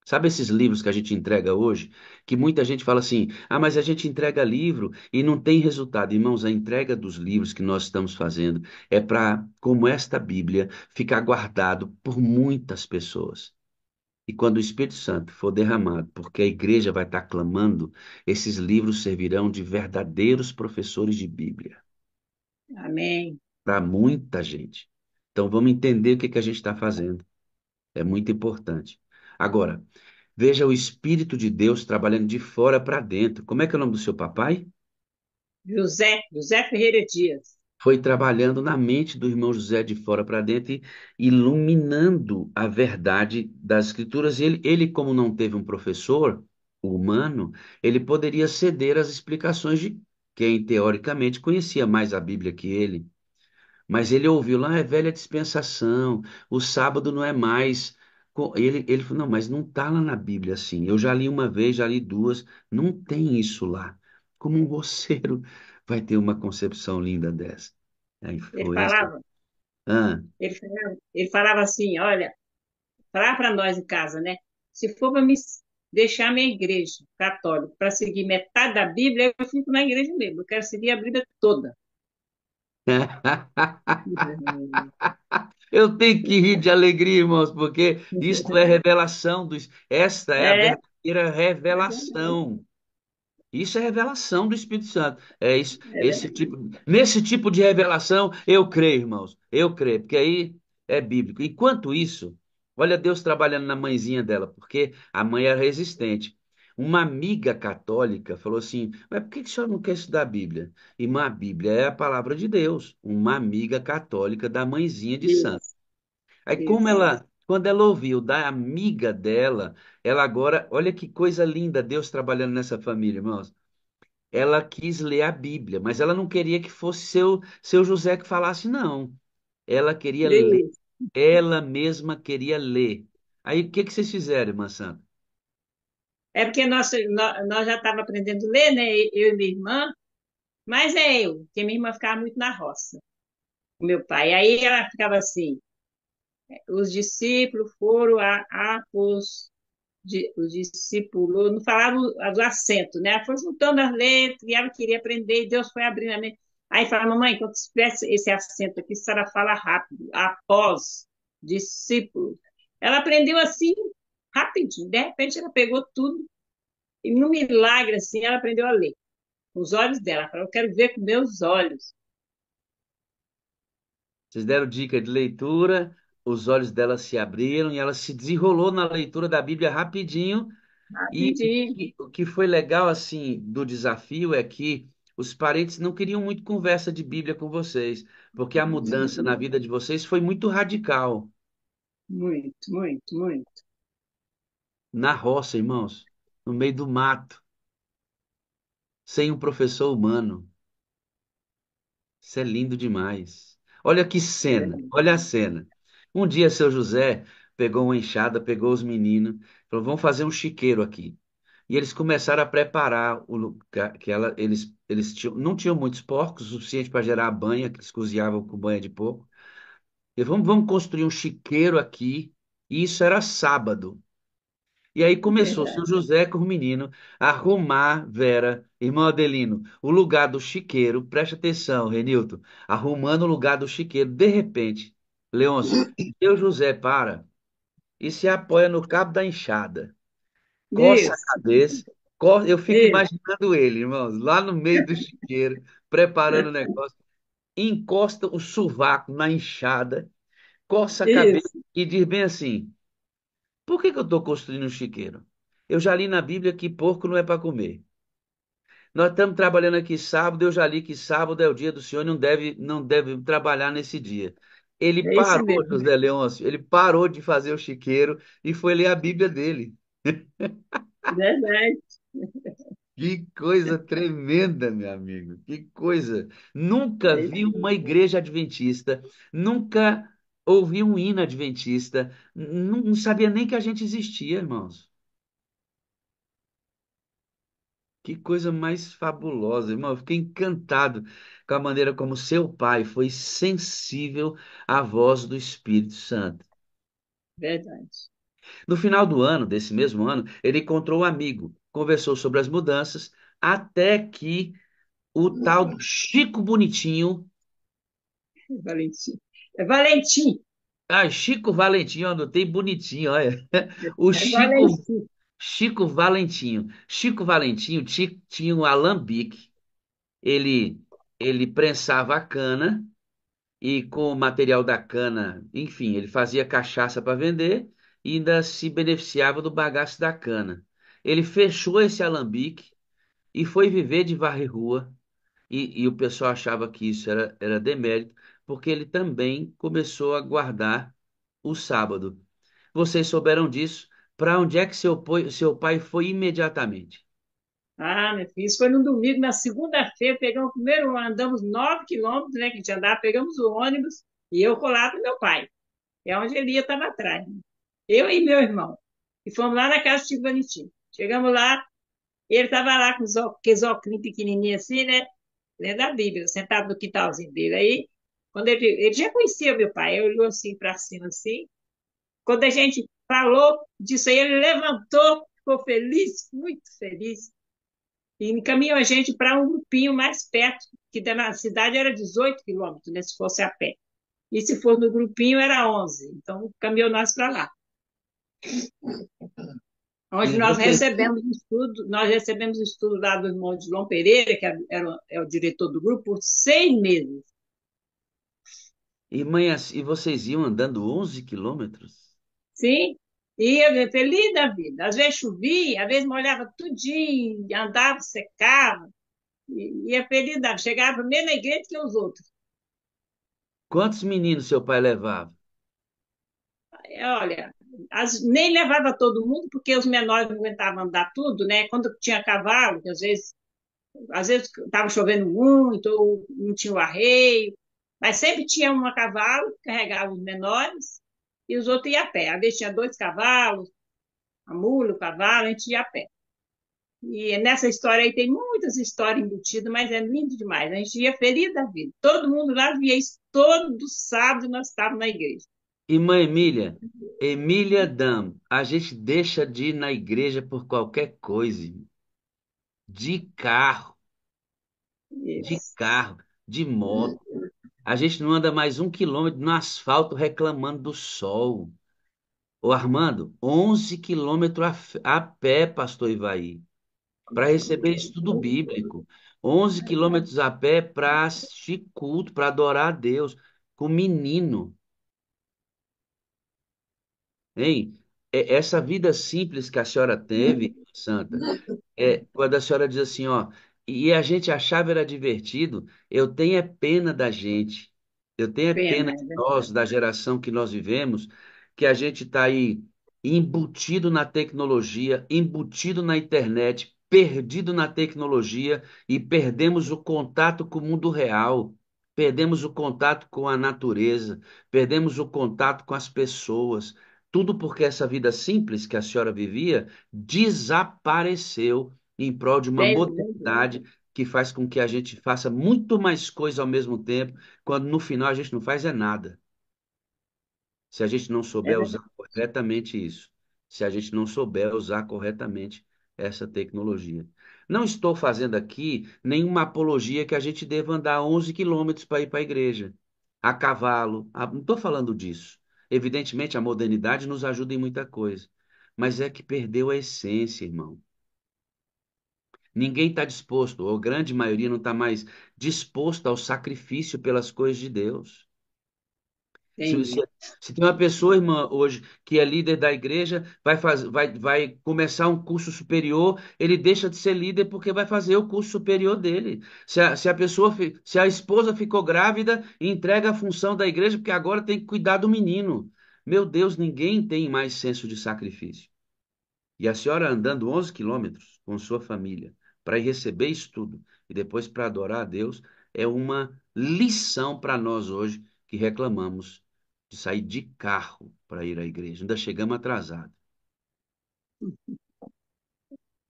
Sabe esses livros que a gente entrega hoje? Que muita gente fala assim: ah, mas a gente entrega livro e não tem resultado. Irmãos, a entrega dos livros que nós estamos fazendo é para, como esta Bíblia, ficar guardado por muitas pessoas. E quando o Espírito Santo for derramado, porque a igreja vai estar clamando, esses livros servirão de verdadeiros professores de Bíblia Amém. para muita gente. Então vamos entender o que que a gente está fazendo. É muito importante. Agora, veja o Espírito de Deus trabalhando de fora para dentro. Como é que é o nome do seu papai? José Ferreira Dias. Foi trabalhando na mente do irmão José de fora para dentro e iluminando a verdade das Escrituras. Ele, como não teve um professor humano, ele poderia ceder às explicações de quem teoricamente conhecia mais a Bíblia que ele. Mas ele ouviu lá, é velha dispensação, o sábado não é mais. Ele falou, não, mas não está lá na Bíblia assim. Eu já li uma vez, já li duas, não tem isso lá. Como um roceiro vai ter uma concepção linda dessa? A Ele influência. falava, Ah, ele falava assim, olha, falava para nós em casa, né? Se for para me deixar minha igreja católica para seguir metade da Bíblia, eu fico na igreja mesmo. Eu quero seguir a Bíblia toda. eu tenho que rir de alegria, irmãos, porque isto é revelação dos. Esta é a É, verdadeira revelação. Isso é revelação do Espírito Santo. É isso, é verdade. nesse tipo de revelação, eu creio, irmãos. Eu creio, porque aí é bíblico. Enquanto isso, olha Deus trabalhando na mãezinha dela, porque a mãe era resistente. Uma amiga católica falou assim: mas por que que o senhor não quer estudar a Bíblia? Irmã, a Bíblia é a palavra de Deus. Uma amiga católica da mãezinha de santo. Isso, Aí, isso. quando ela ouviu da amiga dela, ela agora, olha que coisa linda, Deus trabalhando nessa família, irmãos. Ela quis ler a Bíblia, mas ela não queria que fosse seu José que falasse, não. Ela queria ler, Isso. ela mesma queria ler. Aí o que que vocês fizeram, irmã Santa? É porque nós já estávamos aprendendo a ler, né? Eu e minha irmã, mas é eu, porque minha irmã ficava muito na roça, com meu pai. Aí ela ficava assim: os discípulos foram os discípulos, não falava do acento, né? Ela foi juntando as letras e ela queria aprender, e Deus foi abrindo a mente. Aí fala, mamãe, quando tivesse esse acento aqui, a senhora fala rápido, após, discípulo. Ela aprendeu assim, rapidinho. De repente, ela pegou tudo e, no milagre, assim, ela aprendeu a ler. Com os olhos dela. Ela falou, eu quero ver com meus olhos. Vocês deram dica de leitura, os olhos dela se abriram e ela se desenrolou na leitura da Bíblia rapidinho. E Rapidinho. o que foi legal assim do desafio é que os parentes não queriam muito conversa de Bíblia com vocês, porque a mudança na vida de vocês foi muito radical. Muito, muito, muito. Na roça, irmãos, no meio do mato, sem um professor humano. Isso é lindo demais. Olha que cena, olha a cena. Um dia, seu José pegou uma enxada, pegou os meninos, falou: vamos fazer um chiqueiro aqui. E eles começaram a preparar o lugar que eles não tinham muitos porcos, o suficiente para gerar a banha, que eles cozinhavam com banha de porco. E vamos construir um chiqueiro aqui. E isso era sábado. E aí começou o seu Verdade. José com o menino a arrumar, Vera, irmão Adelino, o lugar do chiqueiro. Preste atenção, Renilton, arrumando o lugar do chiqueiro. De repente, Leôncio, seu José para e se apoia no cabo da enxada, coça a Isso, cabeça, eu fico isso. imaginando ele, irmãos, lá no meio do chiqueiro, preparando o negócio, encosta o sovaco na enxada, coça a cabeça Isso. e diz bem assim: por que que eu estou construindo um chiqueiro? Eu já li na Bíblia que porco não é para comer. Nós estamos trabalhando aqui sábado, eu já li que sábado é o dia do Senhor e não deve trabalhar nesse dia. Ele É isso parou, mesmo. José Leôncio, ele parou de fazer o chiqueiro e foi ler a Bíblia dele. Verdade. Que coisa tremenda, meu amigo. Que coisa. Nunca É vi isso uma mesmo. igreja adventista, nunca ouvi um hino adventista, não sabia nem que a gente existia, irmãos. Que coisa mais fabulosa, irmão. Eu fiquei encantado com a maneira como seu pai foi sensível à voz do Espírito Santo. Verdade. No final do ano, desse mesmo ano, ele encontrou um amigo, conversou sobre as mudanças, até que o tal do Chico Bonitinho. Valentim. É Valentim. Ah, Chico Valentinho, eu anotei bonitinho, olha. O É Chico, Valentim. Chico Valentinho. Chico Valentinho tinha um alambique. Ele, ele prensava a cana e com o material da cana, enfim, ele fazia cachaça para vender e ainda se beneficiava do bagaço da cana. Ele fechou esse alambique e foi viver de varrer rua. E o pessoal achava que isso era demérito, porque ele também começou a guardar o sábado. Vocês souberam disso? Para onde é que seu pai foi imediatamente? Ah, meu filho, isso foi no domingo, na segunda-feira, pegamos o primeiro, andamos 9 quilômetros, né, que a gente andava, pegamos o ônibus e eu colado com meu pai. É onde ele ia, estava atrás, né? Eu e meu irmão. E fomos lá na casa do Chico Bonitinho. Chegamos lá, ele estava lá com aqueles óculos pequenininhos assim, né? Lendo a Bíblia, sentado no quintalzinho dele. Aí, quando ele já conhecia meu pai, ele olhou assim para cima, assim. Quando a gente falou disso aí, ele levantou, ficou feliz, muito feliz. E encaminhou a gente para um grupinho mais perto, que da cidade era 18 quilômetros, né, se fosse a pé. E se for no grupinho, era 11. Então, caminhou nós para lá. Onde E vocês, nós recebemos estudo lá do irmão de João Pereira, que é o diretor do grupo, por 6 meses. e vocês iam andando 11 quilômetros? Sim, ia feliz da vida. Às vezes chovia, às vezes molhava tudinho, andava, secava, ia feliz da vida. Chegava primeiro na igreja que os outros. Quantos meninos seu pai levava? Olha, nem levava todo mundo, porque os menores não aguentavam andar tudo, né? Quando tinha cavalo, que às vezes estava chovendo muito, ou não tinha o arreio, mas sempre tinha um a cavalo que carregava os menores e os outros iam a pé. Às vezes tinha 2 cavalos, a mula, o cavalo, a gente ia a pé. E nessa história aí tem muitas histórias embutidas, mas é lindo demais. A gente ia feliz da vida. Todo mundo lá via isso todo sábado, nós estávamos na igreja. Irmã Emília, Emília Dam, a gente deixa de ir na igreja por qualquer coisa, irmão. De carro, de Isso. carro, de moto. A gente não anda mais 1 quilômetro no asfalto reclamando do sol. Ô Armando, 11 quilômetros a pé, pastor Ivaí, para receber estudo bíblico. 11 quilômetros a pé para assistir culto, para adorar a Deus, com menino. Hein? Essa vida simples que a senhora teve, Santa, quando a senhora diz assim, ó, e a gente achava era divertido, eu tenho é pena da gente, eu tenho é Pena, pena é de nós, verdade. da geração que nós vivemos, que a gente está aí embutido na tecnologia, embutido na internet, perdido na tecnologia e perdemos o contato com o mundo real, perdemos o contato com a natureza, perdemos o contato com as pessoas. Tudo porque essa vida simples que a senhora vivia desapareceu em prol de uma Verdade. modernidade que faz com que a gente faça muito mais coisa ao mesmo tempo, quando no final a gente não faz é nada. Se a gente não É souber usar verdade. corretamente isso, se a gente não souber usar corretamente essa tecnologia. Não estou fazendo aqui nenhuma apologia que a gente deva andar 11 quilômetros para ir para a igreja, a cavalo. Não estou falando disso. Evidentemente, a modernidade nos ajuda em muita coisa, mas é que perdeu a essência, irmão. Ninguém está disposto, ou a grande maioria não está mais disposto ao sacrifício pelas coisas de Deus. Se, se, Entendi. se tem uma pessoa, irmã, hoje, que é líder da igreja, vai começar um curso superior, ele deixa de ser líder porque vai fazer o curso superior dele. Se a esposa ficou grávida, entrega a função da igreja porque agora tem que cuidar do menino. Meu Deus, ninguém tem mais senso de sacrifício. E a senhora andando 11 quilômetros com sua família para ir receber estudo e depois para adorar a Deus é uma lição para nós hoje que reclamamos de sair de carro para ir à igreja. Ainda chegamos atrasados.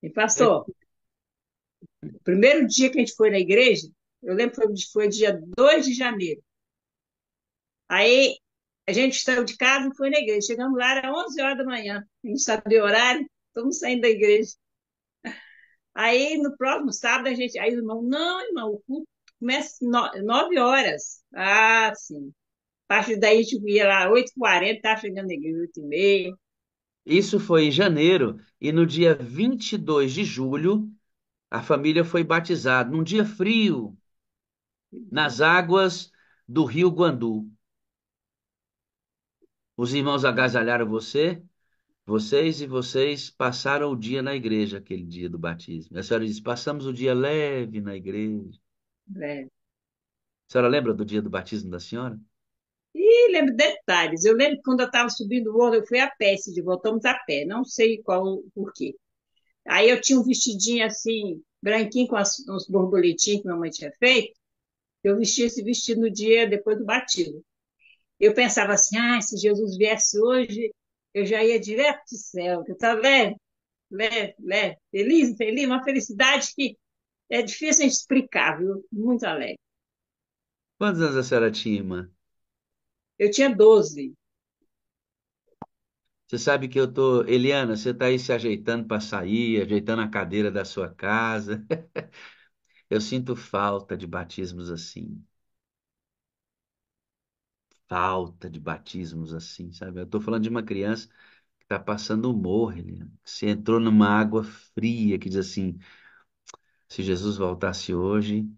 E, É, pastor, o primeiro dia que a gente foi na igreja, eu lembro que foi dia 2 de janeiro. Aí a gente saiu de casa e foi na igreja. Chegamos lá, era 11 horas da manhã. A gente sabia o horário, estamos saindo da igreja. Aí no próximo sábado, aí o irmão, não, irmão, o culto começa 9 horas. Ah, sim. A partir daí a gente ia lá, 8h40, tá chegando na igreja, 8h30. isso foi em janeiro e no dia 22 de julho a família foi batizada, num dia frio, nas águas do rio Guandu. Os irmãos agasalharam vocês e vocês passaram o dia na igreja, aquele dia do batismo. A senhora disse: passamos o dia leve na igreja. É. A senhora lembra do dia do batismo da senhora? E lembro detalhes. Eu lembro que quando eu estava subindo o morro, eu fui a pé esse dia, voltamos a pé. Não sei qual o porquê. Aí eu tinha um vestidinho assim, branquinho, com uns borboletinhos que minha mãe tinha feito. Eu vesti esse vestido no dia depois do batismo. Eu pensava assim, ah, se Jesus viesse hoje, eu já ia direto do céu, que eu estava leve, leve, leve, feliz, feliz, uma felicidade que é difícil a gente explicar, viu? Muito alegre. Quantos anos a senhora tinha, irmã? Eu tinha 12. Você sabe que eu tô. Eliana, você tá aí se ajeitando para sair, ajeitando a cadeira da sua casa. Eu sinto falta de batismos assim. Falta de batismos assim, sabe? Eu tô falando de uma criança que tá passando um morro, Eliana. Você entrou numa água fria que diz assim: se Jesus voltasse hoje.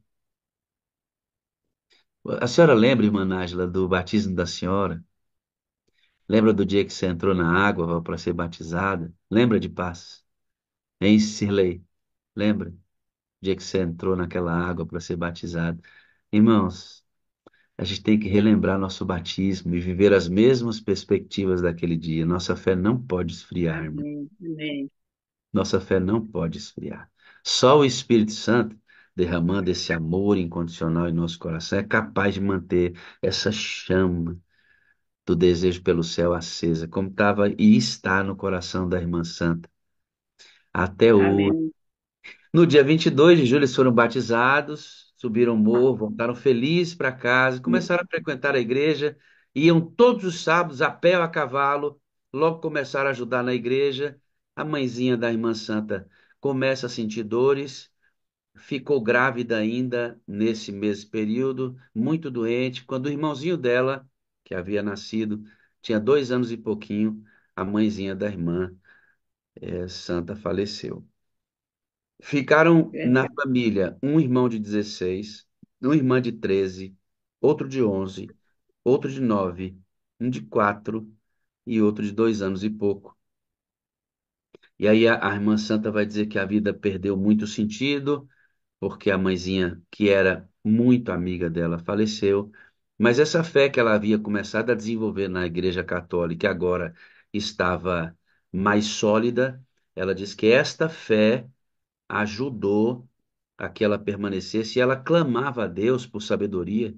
A senhora lembra, irmã Nájila, do batismo da senhora? Lembra do dia que você entrou na água para ser batizada? Lembra de paz? Hein, Cirlei? Lembra? O dia que você entrou naquela água para ser batizado? Irmãos, a gente tem que relembrar nosso batismo e viver as mesmas perspectivas daquele dia. Nossa fé não pode esfriar, irmão. Amém, amém, Nossa fé não pode esfriar. Só o Espírito Santo, derramando esse amor incondicional em nosso coração, é capaz de manter essa chama do desejo pelo céu acesa, como estava e está no coração da irmã Santa até hoje. amém. No dia 22 de julho, eles foram batizados, subiram o morro, voltaram felizes para casa, começaram a frequentar a igreja, iam todos os sábados a pé ou a cavalo, logo começaram a ajudar na igreja. A mãezinha da irmã Santa começa a sentir dores, ficou grávida ainda nesse mesmo período, muito doente. Quando o irmãozinho dela, que havia nascido, tinha 2 anos e pouquinho, a mãezinha da irmã, Santa, faleceu. Ficaram na Verdade. família um irmão de 16, uma irmã de 13, outro de 11, outro de 9, um de 4 e outro de 2 anos e pouco. E aí a irmã Santa vai dizer que a vida perdeu muito sentido, porque a mãezinha, que era muito amiga dela, faleceu. Mas essa fé que ela havia começado a desenvolver na Igreja Católica, e agora estava mais sólida, ela diz que esta fé ajudou a que ela permanecesse, e ela clamava a Deus por sabedoria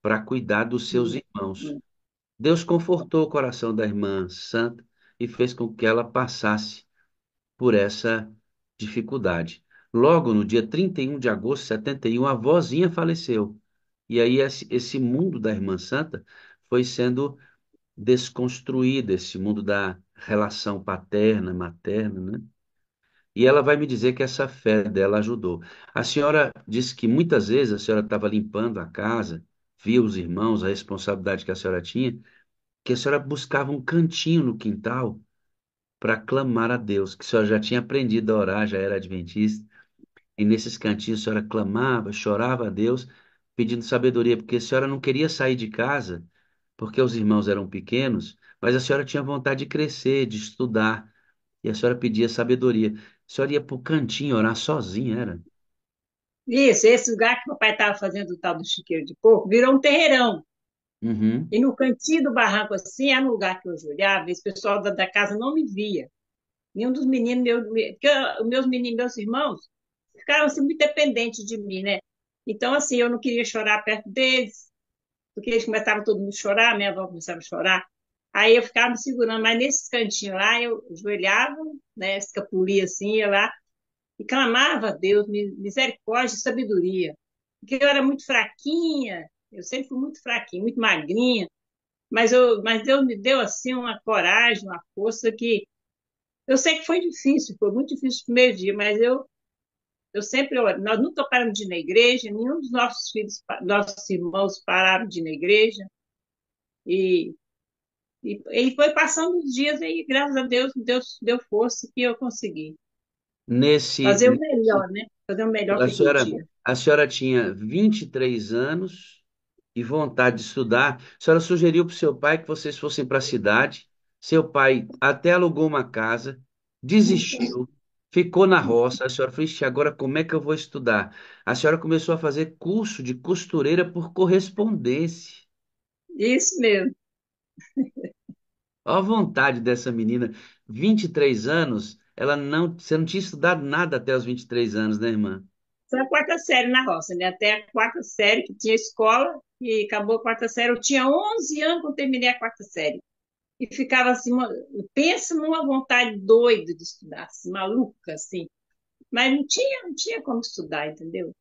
para cuidar dos seus irmãos. Deus confortou o coração da irmã Santa e fez com que ela passasse por essa dificuldade. Logo no dia 31 de agosto de 71, a vozinha faleceu. E aí esse mundo da Irmã Santa foi sendo desconstruído, esse mundo da relação paterna, materna, né? E ela vai me dizer que essa fé dela ajudou. A senhora disse que muitas vezes a senhora estava limpando a casa, via os irmãos, a responsabilidade que a senhora tinha, que a senhora buscava um cantinho no quintal para clamar a Deus, que a senhora já tinha aprendido a orar, já era adventista, e nesses cantinhos a senhora clamava, chorava a Deus, pedindo sabedoria, porque a senhora não queria sair de casa, porque os irmãos eram pequenos, mas a senhora tinha vontade de crescer, de estudar, e a senhora pedia sabedoria. A senhora ia para o cantinho orar sozinha, era? Isso, esse lugar que o papai estava fazendo o tal do chiqueiro de porco virou um terreirão. Uhum. E no cantinho do barranco, assim, era um lugar que eu olhava, esse pessoal da casa não me via. Nenhum dos meninos, porque os meus meninos, meus irmãos, ficaram assim, muito dependentes de mim, né? Então, assim, eu não queria chorar perto deles, porque eles começavam todo mundo a chorar, minha avó começava a chorar. Aí eu ficava me segurando, mas nesses cantinhos lá, eu ajoelhava, né, escapulia assim, ia lá, e clamava a Deus, misericórdia e sabedoria. Porque eu era muito fraquinha, eu sempre fui muito fraquinha, muito magrinha, mas Deus me deu assim uma coragem, uma força que eu sei que foi difícil, foi muito difícil o primeiro dia, mas eu sempre, nós nunca paramos de ir na igreja, nenhum dos nossos filhos, nossos irmãos pararam de ir na igreja, e, e foi passando os dias aí, graças a Deus, Deus deu força que eu consegui Nesse, fazer o melhor, né? Fazer o melhor a que eu senhora, podia. a senhora tinha 23 anos e vontade de estudar. A senhora sugeriu para o seu pai que vocês fossem para a cidade. Seu pai até alugou uma casa, desistiu, ficou na roça. A senhora falou: "Ixi, agora como é que eu vou estudar?" A senhora começou a fazer curso de costureira por correspondência. Isso mesmo. Olha a vontade dessa menina. 23 anos, você não tinha estudado nada até os 23 anos, né, irmã? Foi a quarta série na roça, né? Até a quarta série, que tinha escola, e acabou a quarta série. Eu tinha 11 anos quando terminei a quarta série. E ficava assim, pensa numa vontade doida de estudar, assim, maluca, assim. Mas não tinha como estudar, entendeu?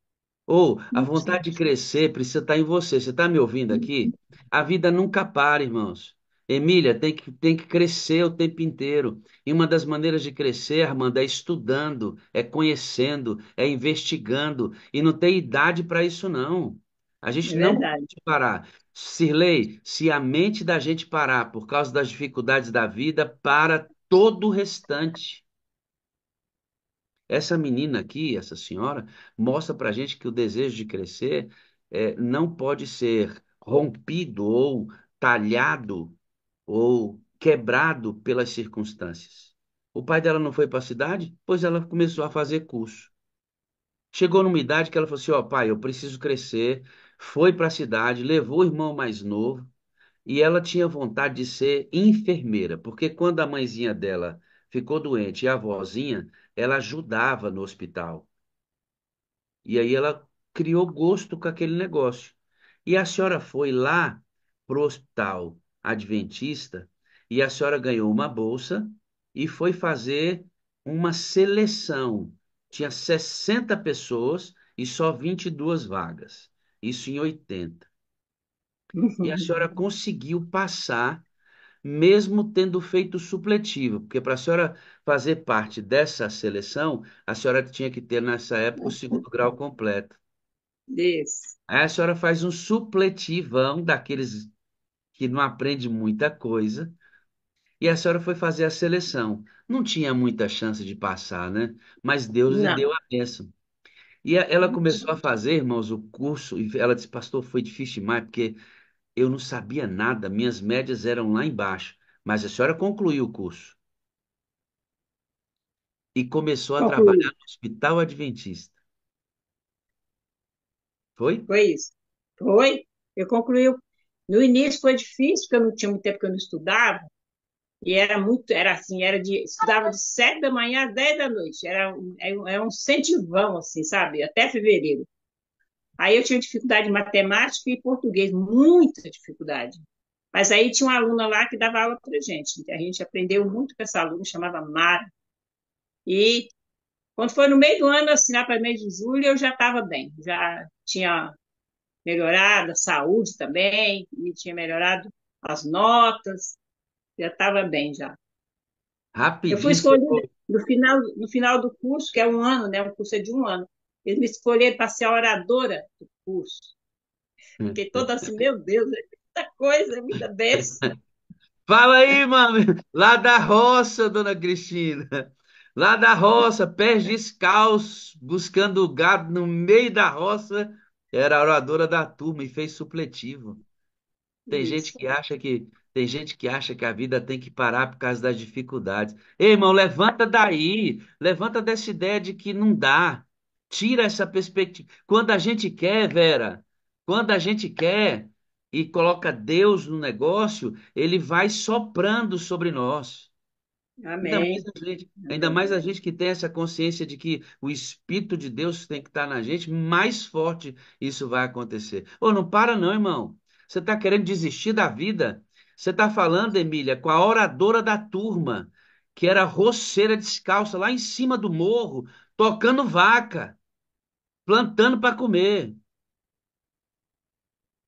Ou a Não tinha. vontade de crescer precisa estar em você. Você está me ouvindo aqui? A vida nunca para, irmãos. Emília, tem que crescer o tempo inteiro. E uma das maneiras de crescer, Armando, é estudando, é conhecendo, é investigando. E não tem idade para isso, não. A É gente não verdade. pode parar. Sirlei, se a mente da gente parar por causa das dificuldades da vida, para todo o restante. Essa menina aqui, essa senhora, mostra para gente que o desejo de crescer não pode ser rompido ou talhado ou quebrado pelas circunstâncias. O pai dela não foi para a cidade, pois ela começou a fazer curso. Chegou numa idade que ela falou assim: Ó, pai, eu preciso crescer. Foi para a cidade, levou o irmão mais novo e ela tinha vontade de ser enfermeira, porque quando a mãezinha dela ficou doente e a avózinha, ela ajudava no hospital. E aí ela criou gosto com aquele negócio. E a senhora foi lá pro hospital adventista e a senhora ganhou uma bolsa e foi fazer uma seleção. Tinha 60 pessoas e só 22 vagas. Isso em 80. E a senhora conseguiu passar mesmo tendo feito supletivo, porque para a senhora fazer parte dessa seleção, a senhora tinha que ter nessa época o segundo grau completo. Isso. Aí a senhora faz um supletivão daqueles que não aprende muita coisa, e a senhora foi fazer a seleção. Não tinha muita chance de passar, né? Mas Deus lhe deu Não. a bênção. E ela começou a fazer, irmãos, o curso, e ela disse, pastor, foi difícil demais, porque eu não sabia nada, minhas médias eram lá embaixo. Mas a senhora concluiu o curso e começou a trabalhar Concluí. no Hospital Adventista. Foi? Foi isso. Foi. Eu concluí. No início foi difícil, porque eu não tinha muito tempo que eu não estudava. E era assim, estudava de 7 da manhã às 10 da noite. Era um incentivão, assim, sabe? Até fevereiro. Aí eu tinha dificuldade em matemática e português, muita dificuldade. Mas aí tinha uma aluna lá que dava aula para gente. A gente aprendeu muito com essa aluna, chamava Mara. E quando foi no meio do ano, assim, lá para mês de julho, eu já estava bem. Já tinha melhorado a saúde também, e tinha melhorado as notas, já estava bem já. Eu fui Rapidinho você escolhida foi. no final do curso, que é um ano, né? O curso é de um ano. Eles me escolheram para ser a oradora do curso. Fiquei toda assim, meu Deus, é muita coisa, é muita bênção. Fala aí, mano. Lá da roça, dona Cristina. Lá da roça, pés descalços, buscando gado no meio da roça. Era a oradora da turma e fez supletivo. Tem gente Isso. que acha que tem gente que acha que a vida tem que parar por causa das dificuldades. Ei, irmão, levanta daí, levanta dessa ideia de que não dá. Tira essa perspectiva. Quando a gente quer, Vera, quando a gente quer e coloca Deus no negócio, ele vai soprando sobre nós. Amém. Ainda Amém. mais a gente que tem essa consciência de que o Espírito de Deus tem que estar na gente, mais forte isso vai acontecer. Ô, não para não, irmão. Você está querendo desistir da vida? Você está falando, Emília, com a oradora da turma, que era roceira descalça lá em cima do morro, tocando vaca, plantando para comer.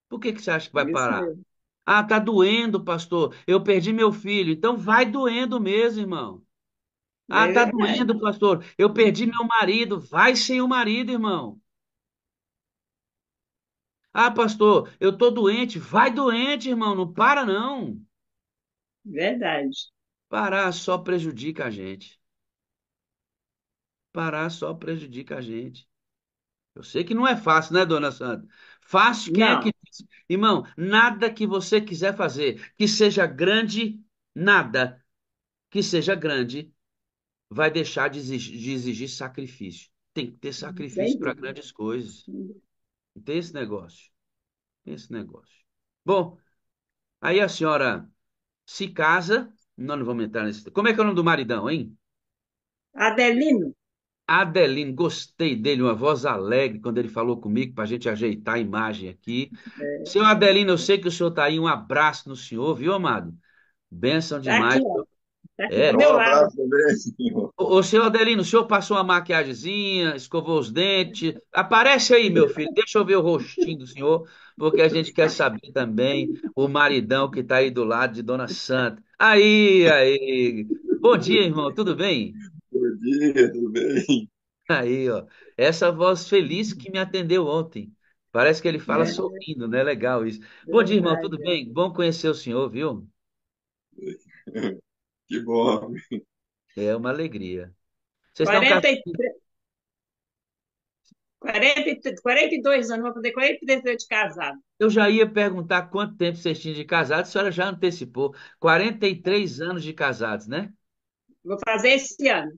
Por que que você acha que vai Isso parar? mesmo. Ah, tá doendo, pastor. Eu perdi meu filho. Então vai doendo mesmo, irmão. Ah, É tá verdade. doendo, pastor. Eu perdi meu marido. Vai sem o marido, irmão. Ah, pastor, eu tô doente. Vai doente, irmão. Não para, não. Verdade. Parar só prejudica a gente. Parar só prejudica a gente. Eu sei que não é fácil, né, dona Sandra? Fácil quem é Não, que diz? Irmão, nada que você quiser fazer, que seja grande, nada que seja grande, vai deixar de exigir sacrifício. Tem que ter sacrifício sem para dúvida. grandes coisas. Não tem esse negócio. Esse negócio. Bom, aí a senhora se casa. Nós não vamos entrar nesse. Como é que é o nome do maridão, hein? Adelino, Adelino, gostei dele, uma voz alegre quando ele falou comigo para a gente ajeitar a imagem aqui. é, Seu Adelino, eu sei que o senhor está aí. Um abraço no senhor, viu, amado? Bênção tá aqui, demais. ó, tá aqui É. do Um meu lado. abraço também, senhor. Ô, seu Adelino, o senhor passou uma maquiagemzinha, escovou os dentes. Aparece aí, meu filho. Deixa eu ver o rostinho do senhor, porque a gente quer saber também o maridão que está aí do lado de Dona Santa. Aí, aí. Bom dia, irmão. Tudo bem? Bom dia, tudo bem? Aí, ó. Essa voz feliz que me atendeu ontem. Parece que ele fala É sorrindo, né? Legal isso. Bom dia, irmão. Tudo verdade. bem? Bom conhecer o senhor, viu? Que bom. É uma alegria. Vocês estão 40, casados? e- 42 anos, vou fazer 43 anos de casado. Eu já ia perguntar quanto tempo vocês tinham de casados, a senhora já antecipou. 43 anos de casados, né? Vou fazer esse ano.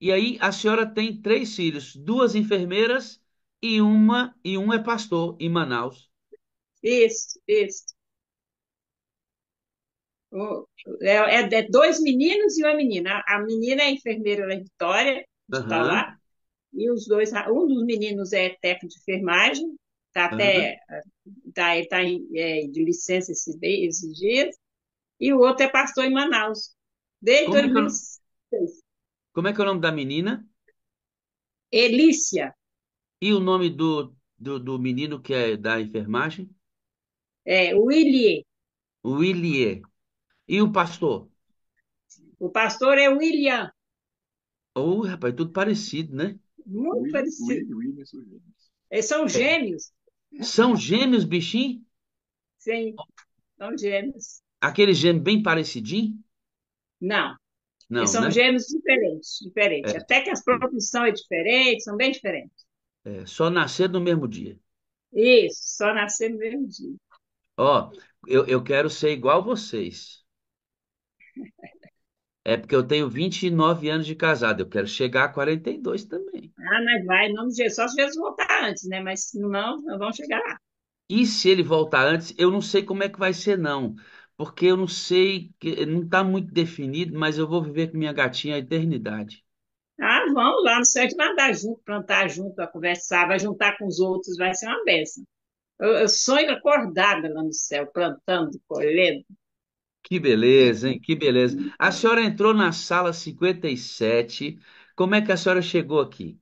E aí a senhora tem três filhos, duas enfermeiras e um é pastor em Manaus. Isso, isso. O- é dois meninos e uma menina. A menina é enfermeira lá em Vitória, de estar Aham, lá, e os dois, um dos meninos é técnico de enfermagem, tá aham. até ele está de licença esses dias, e o outro é pastor em Manaus, desde Como é que é, 2006. como é que é o nome da menina? Elícia, E o nome do menino que é da enfermagem? Willie, Willier. E o pastor? o pastor é William, Oh, rapaz, tudo parecido, né? muito parecido. William Surgentes. Eles são gêmeos, São gêmeos, bichinho? sim, são gêmeos. Aquele gêmeo bem parecidinho? Não, eles Não, são né? gêmeos diferentes, diferentes. É, Até que as profissões é diferentes, são bem diferentes. só nascer no mesmo dia. Isso, só nascer no mesmo dia. Ó, eu quero ser igual vocês. É porque eu tenho 29 anos de casado, eu quero chegar a 42 também. Ah, mas vai, em nome de Jesus, só se Jesus voltar antes, né? Mas se não, nós vamos chegar lá. E se ele voltar antes, eu não sei como é que vai ser, não. Porque eu não sei, não está muito definido, mas eu vou viver com minha gatinha a eternidade. Ah, vamos lá no céu, a gente vai andar junto, plantar junto, vai conversar, vai juntar com os outros, vai ser uma bênção. Eu sonho acordada lá no céu, plantando, colhendo. Que beleza, hein? Que beleza. A senhora entrou na sala 57. Como é que a senhora chegou aqui?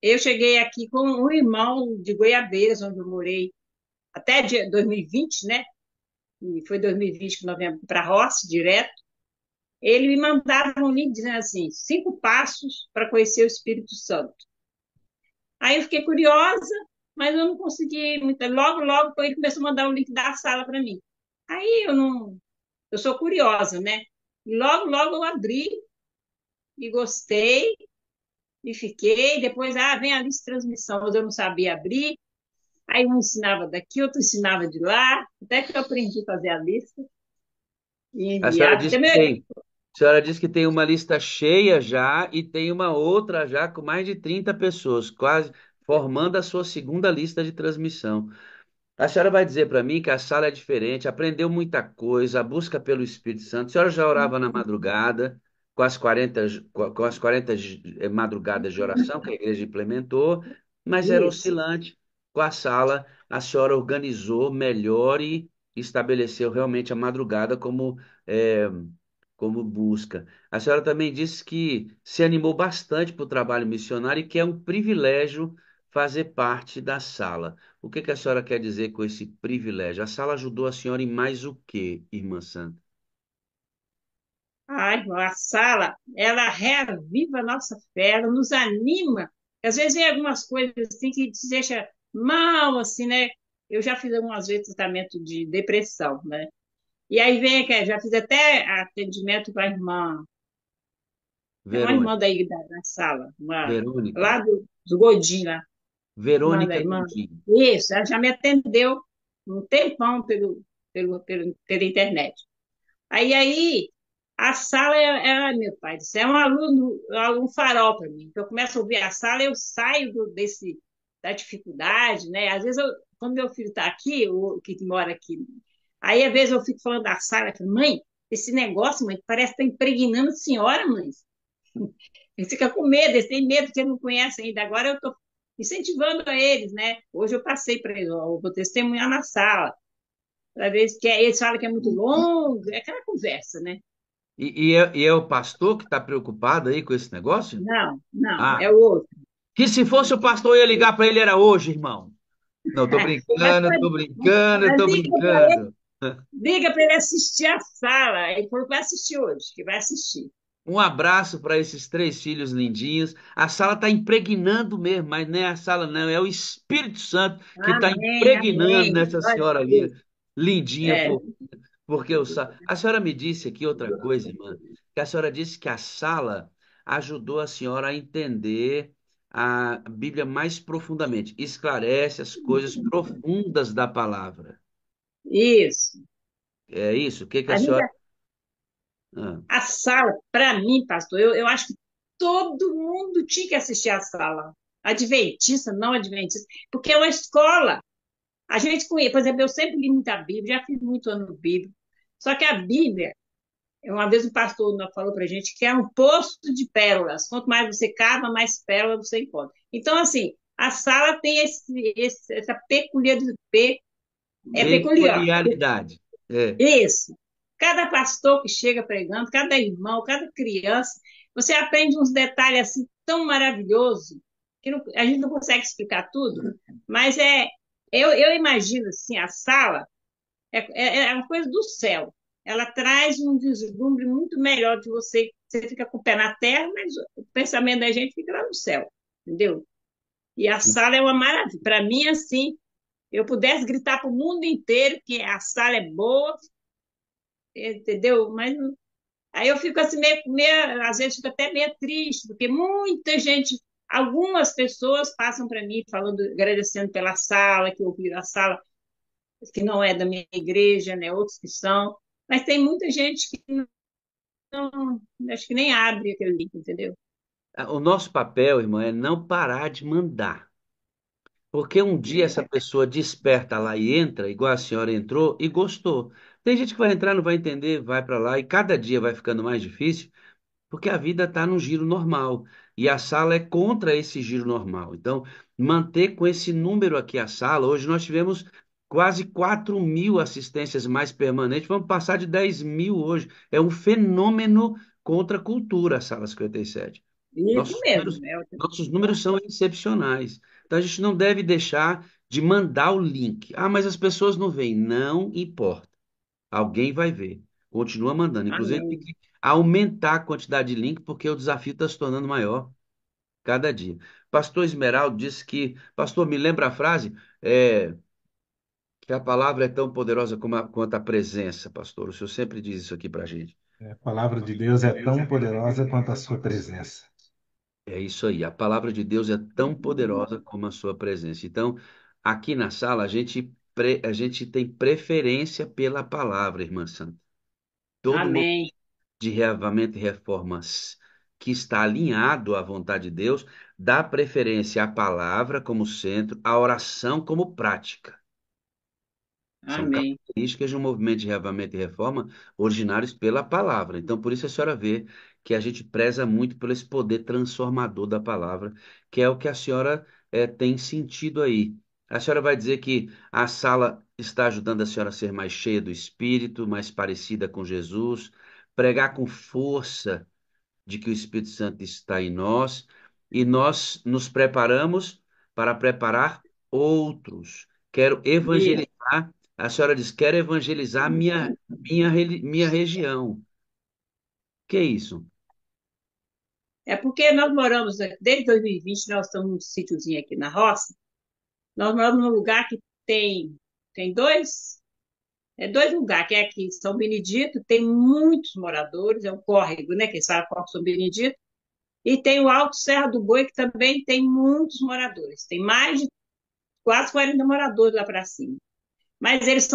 Eu cheguei aqui com um irmão de Goiabeiras, onde eu morei até 2020, né? E foi 2020 que nós viemos para a roça, direto. Ele me mandava um link dizendo assim: 5 passos para conhecer o Espírito Santo. Aí eu fiquei curiosa, mas eu não consegui muito. Logo, logo, ele começou a mandar o link da sala para mim. Aí eu não. Eu sou curiosa, né? E logo, logo eu abri e gostei e fiquei. Depois, vem a lista de transmissão, mas eu não sabia abrir. Aí um ensinava daqui, outro ensinava de lá, até que eu aprendi a fazer a lista e A senhora enviava. disse que tem, a senhora disse que tem uma lista cheia já e tem uma outra já com mais de 30 pessoas, quase formando a sua segunda lista de transmissão. A senhora vai dizer para mim que a sala é diferente, aprendeu muita coisa, a busca pelo Espírito Santo. A senhora já orava na madrugada, com as 40 madrugadas de oração que a igreja implementou, mas era Isso. oscilante. Com a sala, a senhora organizou melhor e estabeleceu realmente a madrugada eh, como busca. A senhora também disse que se animou bastante para o trabalho missionário e que é um privilégio fazer parte da sala. O que que a senhora quer dizer com esse privilégio? A sala ajudou a senhora em mais o quê, irmã Santa? Ai, a sala, ela reaviva a nossa fé, ela nos anima. Às vezes tem algumas coisas assim que te deixa mal, assim, né? Eu já fiz algumas vezes tratamento de depressão, né? E aí vem, que já fiz até atendimento com a irmã, é uma irmã Verônica. daí da sala, Verônica. lá do Godinho, lá, irmã da Verônica irmã. Godinho. Isso, ela já me atendeu um tempão pela internet. Aí, a sala ai, meu pai do céu, é um farol para mim. Então, eu começo a ouvir a sala, eu saio da dificuldade, né? Às vezes, quando meu filho está aqui, o que mora aqui, aí às vezes eu fico falando da sala, eu falo, mãe, esse negócio, mãe, parece que está impregnando a senhora, mãe. Ele fica com medo, eles têm medo que ele não conhece ainda. Agora eu estou incentivando a eles, né? Hoje eu passei para eles, ó, eu vou testemunhar na sala. Às vezes que eles falam que é muito longo, é aquela conversa, né? E é o pastor que está preocupado aí com esse negócio? Não, não, Ah, é o outro. que se fosse o pastor, eu ia ligar para ele, era hoje, irmão. Não, tô Mas, brincando, tô pode- brincando, mas tô brincando. diga para ele assistir a sala. Ele falou que vai assistir hoje, que vai assistir. Um abraço para esses três filhos lindinhos. A sala está impregnando mesmo, mas não é a sala, não, é o Espírito Santo que está Amém, impregnando amém. nessa Glória a senhora ali, Deus. lindinha, É, porque a senhora me disse aqui outra coisa, irmã, que a senhora disse que a sala ajudou a senhora a entender a Bíblia mais profundamente, esclarece as coisas profundas da palavra. isso. É isso? O que que a A gente, senhora. Ah, a sala, para mim, pastor, eu acho que todo mundo tinha que assistir a sala. Adventista, não adventista, porque é uma escola. A gente conhece, por exemplo, eu sempre li muita Bíblia, já fiz muito ano bíblico. Só que a Bíblia, uma vez o pastor falou para a gente que é um poço de pérolas. Quanto mais você cava, mais pérolas você encontra. Então, assim, a sala tem essa peculiaridade, é peculiar. peculiaridade. É. Isso. Cada pastor que chega pregando, cada irmão, cada criança, você aprende uns detalhes assim tão maravilhosos que a gente não consegue explicar tudo, mas eu imagino assim, a sala é uma coisa do céu. Ela traz um deslumbre muito melhor de você. Você fica com o pé na terra, mas o pensamento da gente fica lá no céu, entendeu? E a sala é uma maravilha. Para mim, assim, eu pudesse gritar para o mundo inteiro que a sala é boa, entendeu? Mas aí eu fico assim, às vezes fico até meio triste, porque muita gente, algumas pessoas passam para mim falando, agradecendo pela sala, que ouviram a sala, que não é da minha igreja, né? Outros que são. Mas tem muita gente que não, acho que nem abre aquele link, entendeu? O nosso papel, irmã, é não parar de mandar. Porque um dia essa pessoa desperta lá e entra, igual a senhora entrou, e gostou. Tem gente que vai entrar, não vai entender, vai para lá, e cada dia vai ficando mais difícil, porque a vida está no giro normal. E a sala é contra esse giro normal. Então, manter com esse número aqui a sala, hoje nós tivemos quase 4.000 assistências mais permanentes, vamos passar de 10.000 hoje. É um fenômeno contra a cultura, a sala 57. Isso Nossos números, mesmo. nossos números são excepcionais. Então, a gente não deve deixar de mandar o link. Ah, mas as pessoas não veem. Não importa. Alguém vai ver. Continua mandando. Inclusive, tem Amém. que aumentar a quantidade de link, porque o desafio está se tornando maior cada dia. Pastor Esmeraldo disse que. Pastor, me lembra a frase? Que a palavra é tão poderosa quanto a presença, pastor. O senhor sempre diz isso aqui para a gente. A palavra de Deus é tão poderosa quanto a sua presença. É isso aí. A palavra de Deus é tão poderosa como a sua presença. Então, aqui na sala, a gente tem preferência pela palavra, irmã Santa. Todo Amém. de reavamento e reformas que está alinhado à vontade de Deus, dá preferência à palavra como centro, à oração como prática. São Amém. características de um movimento de reavamento e reforma originários pela palavra. Então, por isso a senhora vê que a gente preza muito por esse poder transformador da palavra, que é o que a senhora tem sentido aí. A senhora vai dizer que a sala está ajudando a senhora a ser mais cheia do Espírito, mais parecida com Jesus, pregar com força de que o Espírito Santo está em nós e nós nos preparamos para preparar outros. Quero Isso. evangelizar. A senhora diz, quero evangelizar minha região. Que é isso? É porque nós moramos, desde 2020, nós estamos num sítiozinho aqui na roça. Nós moramos num lugar que tem dois lugares, que é aqui em São Benedito, tem muitos moradores, é um córrego, né? Que eles falam Córrego São Benedito. E tem o Alto Serra do Boi, que também tem muitos moradores. Tem mais de quase 40 moradores lá para cima. Mas eles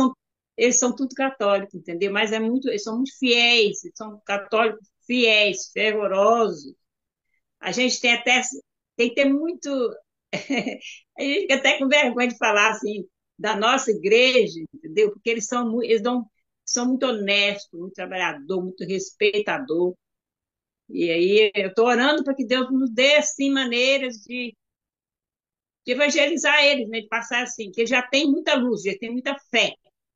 são tudo católicos, entendeu? Mas eles são muito fiéis, eles são católicos fiéis, fervorosos. A gente tem que ter muito. A gente fica até com vergonha de falar assim da nossa igreja, entendeu? Porque são muito honestos, muito trabalhador, muito respeitador. E aí eu estou orando para que Deus nos dê assim maneiras de evangelizar eles, né? De passar assim, que eles já tem muita luz, já tem muita fé,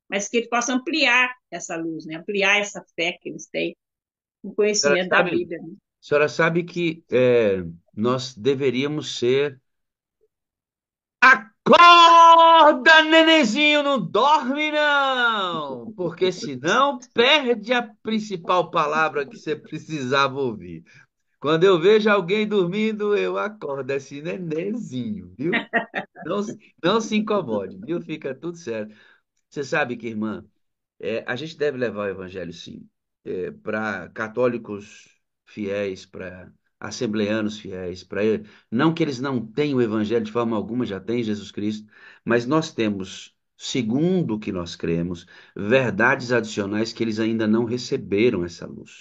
mas que eles possam ampliar essa luz, né? Ampliar essa fé que eles têm, o A senhora conhecimento da sabe, Bíblia, né? a senhora sabe que nós deveríamos ser. Acorda, nenenzinho, não dorme não, porque senão perde a principal palavra que você precisava ouvir. Quando eu vejo alguém dormindo, eu acordo, esse nenenzinho, viu? Não, não se incomode, viu? Fica tudo certo. Você sabe que, irmã, a gente deve levar o evangelho, sim, para católicos fiéis, para assembleanos fiéis, para não que eles não tenham o evangelho de forma alguma, já têm Jesus Cristo, mas nós temos, segundo o que nós cremos, verdades adicionais que eles ainda não receberam essa luz.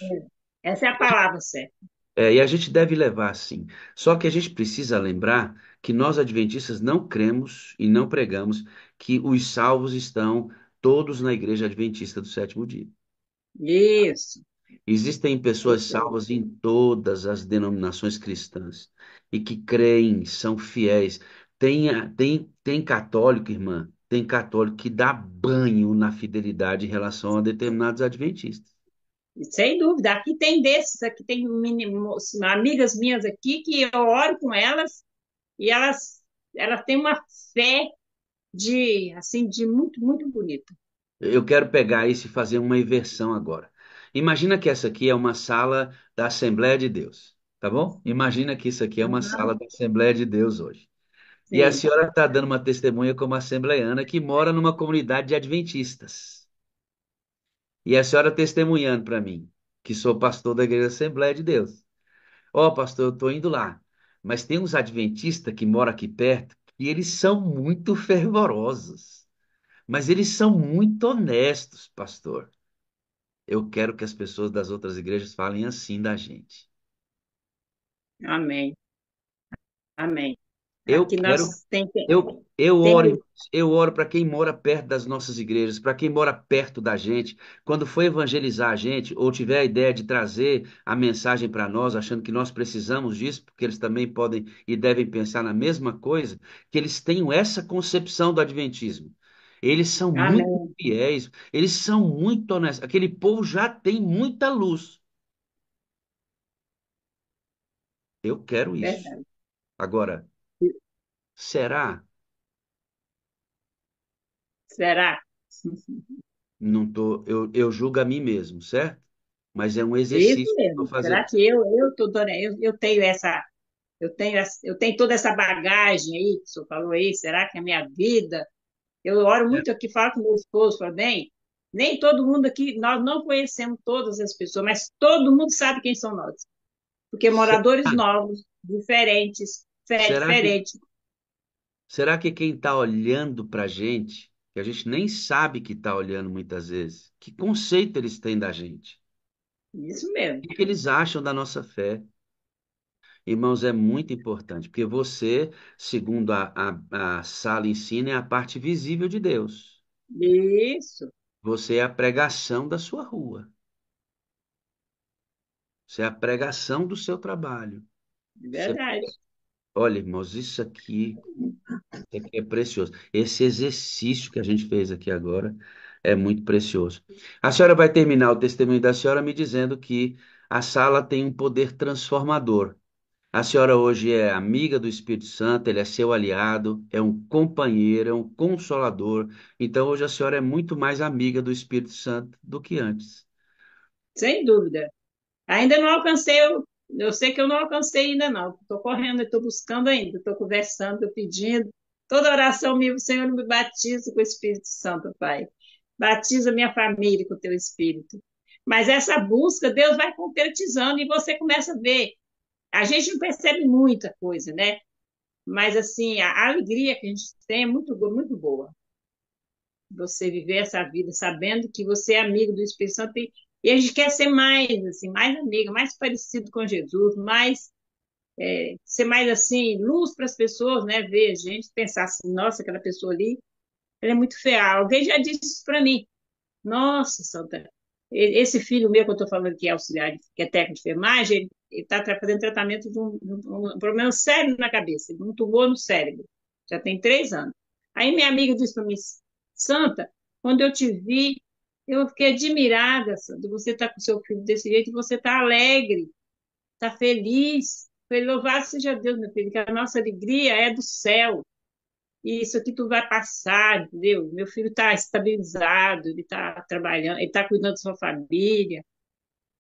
Essa é a palavra certa. E a gente deve levar sim. Só que a gente precisa lembrar que nós adventistas não cremos e não pregamos que os salvos estão todos na igreja adventista do sétimo dia. Isso. Existem pessoas salvas em todas as denominações cristãs e que creem, são fiéis. Tem católico, irmã, tem católico que dá banho na fidelidade em relação a determinados adventistas. Sem dúvida. Aqui tem desses, aqui tem amigas minhas aqui que eu oro com elas e elas têm uma fé assim, de muito, muito bonita. Eu quero pegar isso e fazer uma inversão agora. Imagina que essa aqui é uma sala da Assembleia de Deus, tá bom? Imagina que isso aqui é uma sala da Assembleia de Deus hoje. E a Sim. senhora está dando uma testemunha como assembleiana que mora numa comunidade de adventistas. E a senhora testemunhando para mim, que sou pastor da Igreja Assembleia de Deus. Ó, pastor, eu estou indo lá. Mas tem uns adventistas que moram aqui perto e eles são muito fervorosos. Mas eles são muito honestos, pastor. Eu quero que as pessoas das outras igrejas falem assim da gente. Amém. Amém. Eu Aqui quero, nós tem, eu tem oro, eu oro para quem mora perto das nossas igrejas, para quem mora perto da gente. Quando for evangelizar a gente, ou tiver a ideia de trazer a mensagem para nós, achando que nós precisamos disso, porque eles também podem e devem pensar na mesma coisa, que eles tenham essa concepção do adventismo. Eles são muito amém. fiéis, eles são muito honestos. Aquele povo já tem muita luz. Eu quero isso. Verdade. Agora, será? Será? Não tô, eu julgo a mim mesmo, certo? Mas é um Isso exercício que eu estou mesmo. Será fazendo. que eu tô dando, eu tenho essa, eu tenho toda essa bagagem aí que o senhor falou aí? Será que é a minha vida? Eu oro É. muito aqui, falo com meu esposo, falo, bem, nem todo mundo aqui, nós não conhecemos todas as pessoas, mas todo mundo sabe quem são nós. Porque moradores Será, novos, diferentes, será que, diferentes. será que quem está olhando para a gente, que a gente nem sabe que está olhando muitas vezes, que conceito eles têm da gente? Isso mesmo. O que eles acham da nossa fé? Irmãos, é muito importante, porque você, segundo a sala ensina, é a parte visível de Deus. Isso, Você é a pregação da sua rua. Você é a pregação do seu trabalho. Você, verdade. olha, irmãos, isso aqui é precioso. Esse exercício que a gente fez aqui agora é muito precioso. A senhora vai terminar o testemunho da senhora me dizendo que a sala tem um poder transformador. A senhora hoje é amiga do Espírito Santo, ele é seu aliado, é um companheiro, é um consolador. Então hoje a senhora é muito mais amiga do Espírito Santo do que antes. Sem dúvida. Ainda não alcancei, eu sei que eu não alcancei ainda não. Estou correndo, estou buscando ainda, estou conversando, estou pedindo. Toda oração minha, o Senhor me batiza com o Espírito Santo, Pai. Batiza minha família com o teu Espírito. Mas essa busca, Deus vai concretizando e você começa a ver. A gente não percebe muita coisa, né? Mas, assim, a alegria que a gente tem é muito boa. Você viver essa vida sabendo que você é amigo do Espírito Santo e a gente quer ser mais, assim, mais amigo, mais parecido com Jesus, mais ser mais assim, luz para as pessoas, né? Ver a gente, pensar assim, nossa, aquela pessoa ali, ela é muito feia. Alguém já disse isso para mim. Nossa, Santa, esse filho meu que eu estou falando que é auxiliar, que é técnico de enfermagem, ele está fazendo tratamento de um problema sério na cabeça, de um tumor no cérebro. Já tem 3 anos. Aí minha amiga disse para mim, Santa, quando eu te vi, eu fiquei admirada, Santa, você está com seu filho desse jeito e você está alegre, está feliz. Falei, louvado seja Deus, meu filho, que a nossa alegria é do céu. E isso aqui tudo vai passar, entendeu? Meu filho está estabilizado, ele está trabalhando, ele está cuidando da sua família,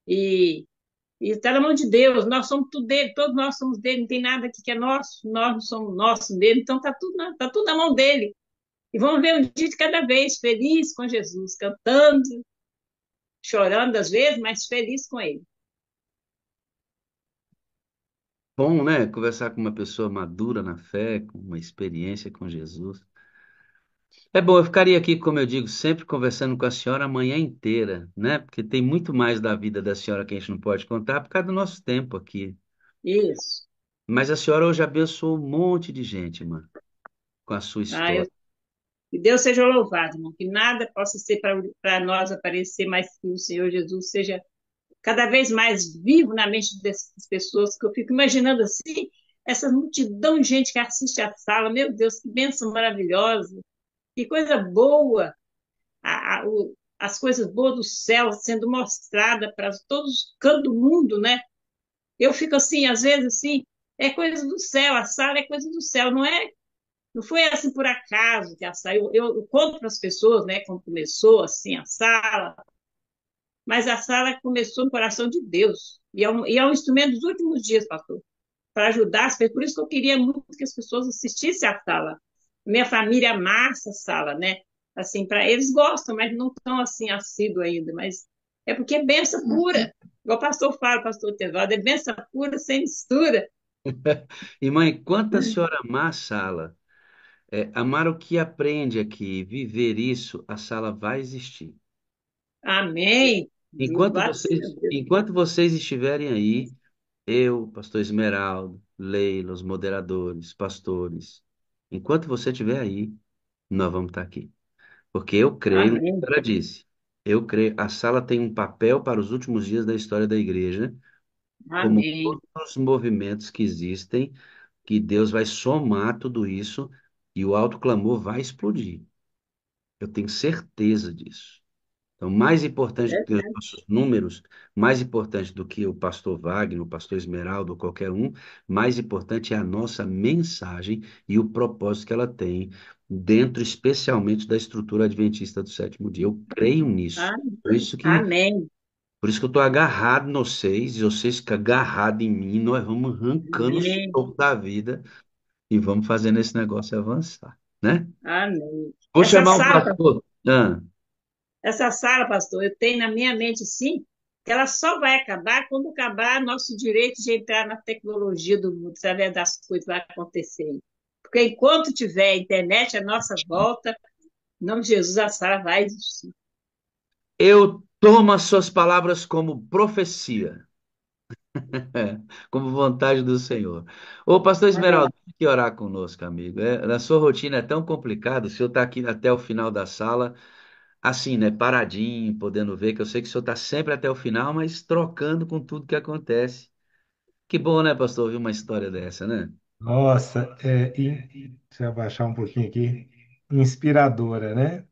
e está na mão de Deus, nós somos tudo dele, todos nós somos dele, não tem nada aqui que é nosso, nós não somos nossos dele, então tá tudo na mão dele. E vamos ver um dia de cada vez, feliz com Jesus, cantando, chorando às vezes, mas feliz com ele. Bom, né? Conversar com uma pessoa madura na fé, com uma experiência com Jesus. É bom, eu ficaria aqui, como eu digo, sempre conversando com a senhora a manhã inteira, né? Porque tem muito mais da vida da senhora que a gente não pode contar por causa do nosso tempo aqui. Isso. Mas a senhora hoje abençoou um monte de gente, mano, com a sua Ah, história. que Deus seja louvado, irmão, que nada possa ser para nós aparecer, mas que o Senhor Jesus seja cada vez mais vivo na mente dessas pessoas, que eu fico imaginando assim, essa multidão de gente que assiste à sala, meu Deus, que bênção maravilhosa, que coisa boa, as coisas boas do céu sendo mostrada para todos os cantos do mundo, né? Eu fico assim, às vezes assim, é coisa do céu, a sala é coisa do céu, não foi assim por acaso que a sala, eu conto para as pessoas, né, como começou assim a sala, mas a sala começou no coração de Deus. E é um instrumento dos últimos dias, pastor, para ajudar as pessoas. Por isso que eu queria muito que as pessoas assistissem à sala. Minha família amassa a sala, né? Assim, para eles gostam, mas não estão assim assíduos ainda. Mas é porque é benção pura. Igual o pastor fala, pastor Tevaldo, é benção pura sem mistura. Irmã, enquanto a senhora amar a sala, amar o que aprende aqui, viver isso, a sala vai existir. Amém. Louvado seja Deus. Enquanto vocês estiverem aí, eu, pastor Esmeraldo, Leila, os moderadores, pastores, enquanto você estiver aí, nós vamos estar aqui. Porque eu creio no que Amém. ela disse. Eu creio, a sala tem um papel para os últimos dias da história da igreja, como Amém. todos os movimentos que existem, que Deus vai somar tudo isso e o alto clamor vai explodir. Eu tenho certeza disso. Então, mais importante do que os Verdade. nossos números, mais importante do que o pastor Wagner, o pastor Esmeralda ou qualquer um, mais importante é a nossa mensagem e o propósito que ela tem dentro, especialmente da estrutura adventista do sétimo dia. Eu creio nisso. Ah, Por isso que, amém. por isso que eu estou agarrado em vocês, e vocês ficam agarrados em mim, nós vamos arrancando o Amém. suco da vida e vamos fazendo esse negócio avançar, né? Amém. Vou chamar o pastor. Ah, Essa sala, pastor, eu tenho na minha mente, sim, que ela só vai acabar quando acabar nosso direito de entrar na tecnologia do mundo, saber das coisas que vai acontecer. Porque enquanto tiver internet à nossa volta, em nome de Jesus, a sala vai existir. eu tomo as suas palavras como profecia, como vontade do Senhor. Ô, pastor Amém. Esmeralda, tem que orar conosco, amigo. Na sua rotina é tão complicado, o senhor está aqui até o final da sala, assim, né, paradinho, podendo ver, que eu sei que o senhor está sempre até o final, mas trocando com tudo que acontece. Que bom, né, pastor, ouvir uma história dessa, né? Nossa, deixa eu abaixar um pouquinho aqui. Inspiradora, né?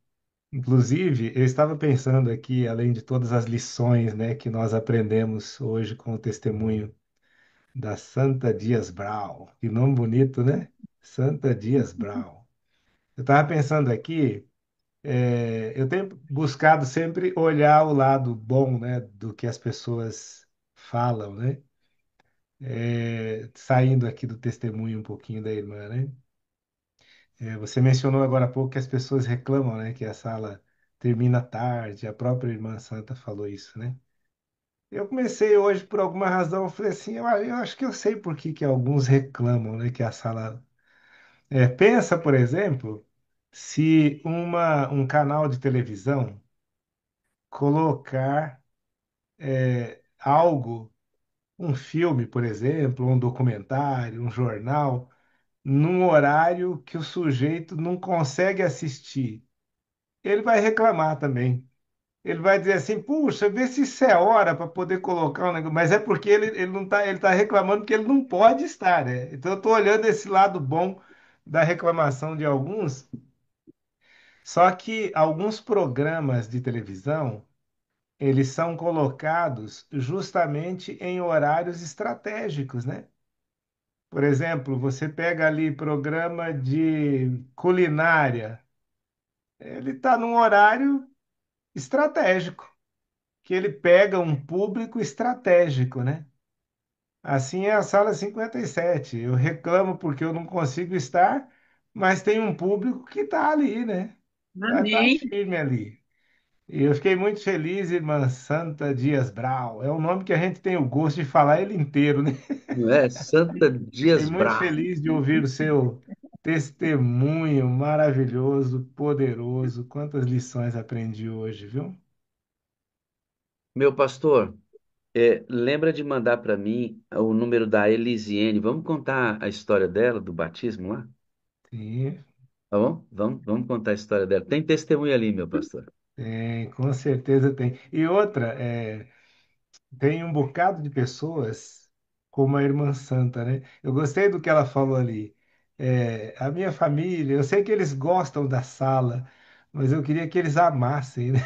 Inclusive, eu estava pensando aqui, além de todas as lições, né, que nós aprendemos hoje com o testemunho da Santa Dias Brau. Que nome bonito, né? Santa Dias Brau. Eu estava pensando aqui, eu tenho buscado sempre olhar o lado bom, né, do que as pessoas falam, né? Saindo aqui do testemunho um pouquinho da irmã, né? Você mencionou agora há pouco que as pessoas reclamam, né, que a sala termina tarde, a própria irmã Santa falou isso, né? Eu comecei hoje, por alguma razão, eu falei assim, eu acho que eu sei por que que alguns reclamam, né, que a sala... pensa, por exemplo, se um canal de televisão colocar algo, um filme, por exemplo, um documentário, um jornal, num horário que o sujeito não consegue assistir, ele vai reclamar também. Ele vai dizer assim, puxa, vê se isso é hora para poder colocar um negócio. Mas é porque ele não tá, ele tá reclamando porque ele não pode estar, né? Então eu estou olhando esse lado bom da reclamação de alguns. Só que alguns programas de televisão, eles são colocados justamente em horários estratégicos, né? Por exemplo, você pega ali programa de culinária, ele está num horário estratégico, que ele pega um público estratégico, né? Assim é a sala 57. Eu reclamo porque eu não consigo estar, mas tem um público que está ali, né? Tá Amém. firme ali. E eu fiquei muito feliz, irmã Santa Dias Brau. É um nome que a gente tem o gosto de falar ele inteiro, né? Não é? Santa Fiquei Dias muito Bravo. feliz de ouvir o seu testemunho maravilhoso, poderoso. Quantas lições aprendi hoje, viu? Meu pastor, lembra de mandar para mim o número da Elisiene. Vamos contar a história dela, do batismo lá? Sim, Tá bom? Vamos contar a história dela. Tem testemunho ali, meu pastor. tem, com certeza tem. E outra, tem um bocado de pessoas como a Irmã Santa, né? Eu gostei do que ela falou ali. A minha família, eu sei que eles gostam da sala, mas eu queria que eles amassem, né?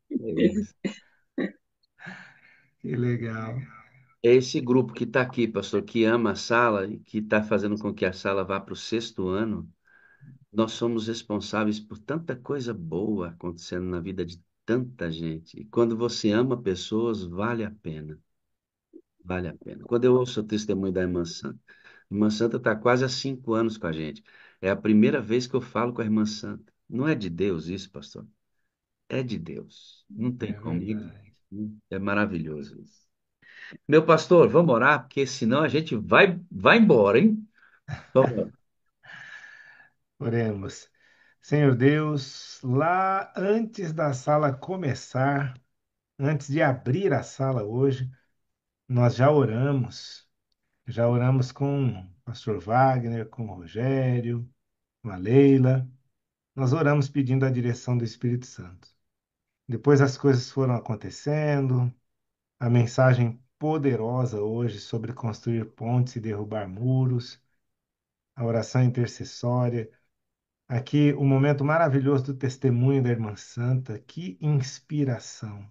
É isso. Que legal. É esse grupo que está aqui, pastor, que ama a sala e que está fazendo com que a sala vá para o sexto ano. Nós somos responsáveis por tanta coisa boa acontecendo na vida de tanta gente. E quando você ama pessoas, vale a pena. Vale a pena. Quando eu ouço o testemunho da Irmã Santa, a Irmã Santa está quase há 5 anos com a gente. É a primeira vez que eu falo com a Irmã Santa. Não é de Deus isso, pastor? É de Deus. Não tem É como. verdade. É maravilhoso isso. Meu pastor, vamos orar, porque senão a gente vai embora, hein? Vamos orar. Oremos. Senhor Deus, lá antes da sala começar, antes de abrir a sala hoje, nós já oramos com o pastor Wagner, com o Rogério, com a Leila. Nós oramos pedindo a direção do Espírito Santo. Depois as coisas foram acontecendo, a mensagem poderosa hoje sobre construir pontes e derrubar muros, a oração intercessória. Aqui o momento maravilhoso do testemunho da Irmã Santa. Que inspiração!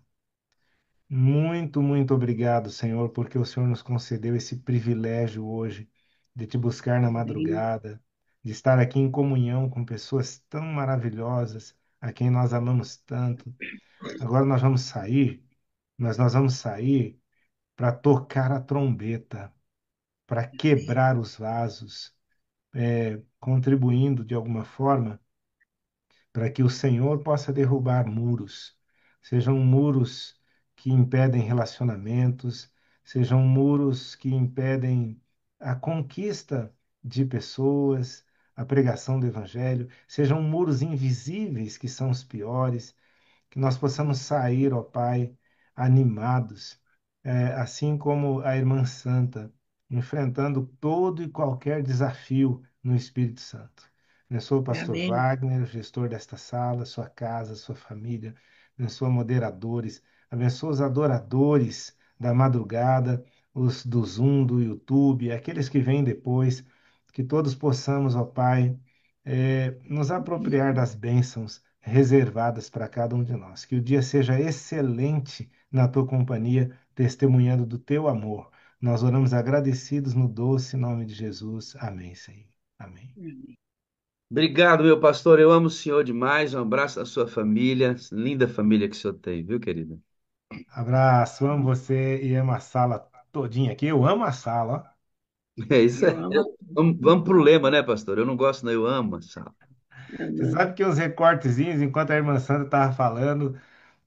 Muito, muito obrigado, Senhor, porque o Senhor nos concedeu esse privilégio hoje de te buscar na Amém. madrugada, de estar aqui em comunhão com pessoas tão maravilhosas, a quem nós amamos tanto. Agora nós vamos sair para tocar a trombeta, para quebrar os vasos, contribuindo de alguma forma para que o Senhor possa derrubar muros, sejam muros que impedem relacionamentos, sejam muros que impedem a conquista de pessoas, a pregação do Evangelho, sejam muros invisíveis que são os piores, que nós possamos sair, ó Pai, animados, assim como a Irmã Santa, enfrentando todo e qualquer desafio no Espírito Santo. Abençoa o pastor Amém. Wagner, gestor desta sala, sua casa, sua família. Abençoa moderadores. Abençoa os adoradores da madrugada, os do Zoom, do YouTube, aqueles que vêm depois. Que todos possamos, ó Pai, nos apropriar das bênçãos reservadas para cada um de nós. Que o dia seja excelente na tua companhia, testemunhando do teu amor. Nós oramos agradecidos no doce nome de Jesus. Amém, Senhor. Amém. Obrigado, meu pastor. Eu amo o senhor demais. Um abraço à sua família. Linda família que o senhor tem, viu, querida? Abraço, amo você e amo a sala todinha aqui. Eu amo a sala, ó. É isso Eu aí. amo. Vamos pro lema, né, pastor? Eu não gosto, não. Eu amo, sabe? Você Amém. sabe que os recortezinhos, enquanto a irmã Sandra estava falando,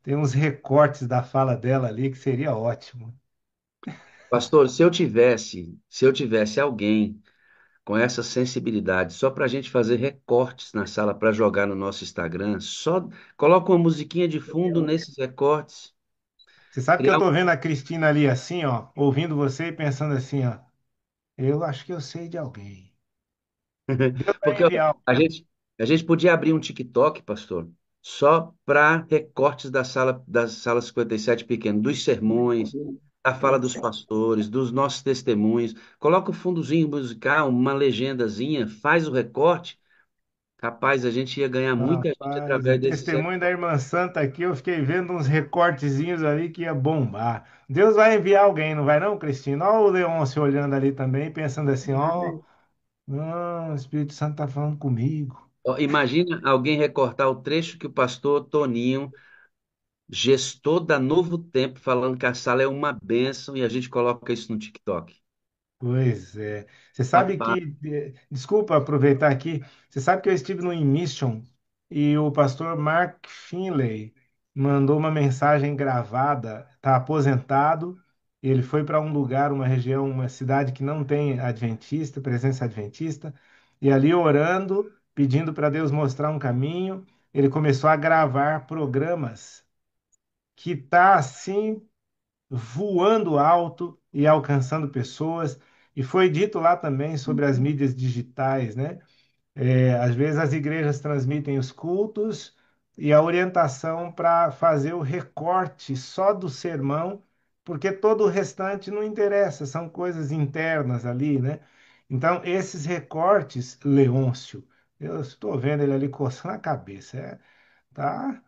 tem uns recortes da fala dela ali que seria ótimo. Pastor, se eu tivesse alguém com essa sensibilidade, só para a gente fazer recortes na sala para jogar no nosso Instagram, só coloca uma musiquinha de fundo nesses recortes, Você sabe que eu criar tô vendo a Cristina ali assim, ó, ouvindo você e pensando assim, ó, eu acho que eu sei de alguém. Deus vai porque ó, enviar. a gente, a gente podia abrir um TikTok, pastor, só para recortes da sala 57 pequeno, dos sermões, da fala dos pastores, dos nossos testemunhos. Coloca o fundozinho musical, uma legendazinha, faz o recorte. Rapaz, a gente ia ganhar muita gente Rapaz, o através desses testemunho da recortes. irmã Santa aqui, eu fiquei vendo uns recortezinhos ali que ia bombar. Deus vai enviar alguém, não vai não, Cristina? Olha o Leôncio olhando ali também, pensando assim, ó, não, o Espírito Santo tá falando comigo. Ó, imagina alguém recortar o trecho que o pastor Toninho, gestor da Novo Tempo, falando que a sala é uma bênção e a gente coloca isso no TikTok. Pois é. Você sabe Rapaz, que, desculpa aproveitar aqui, você sabe que eu estive no InMission e o pastor Mark Finley mandou uma mensagem gravada, está aposentado, ele foi para um lugar, uma região, uma cidade que não tem adventista, presença adventista, e ali orando, pedindo para Deus mostrar um caminho, ele começou a gravar programas que tá assim voando alto e alcançando pessoas. E foi dito lá também sobre as mídias digitais, né? Às vezes as igrejas transmitem os cultos e a orientação para fazer o recorte só do sermão, porque todo o restante não interessa, são coisas internas ali, né? Então, esses recortes, Leôncio, eu estou vendo ele ali coçando a cabeça, tá?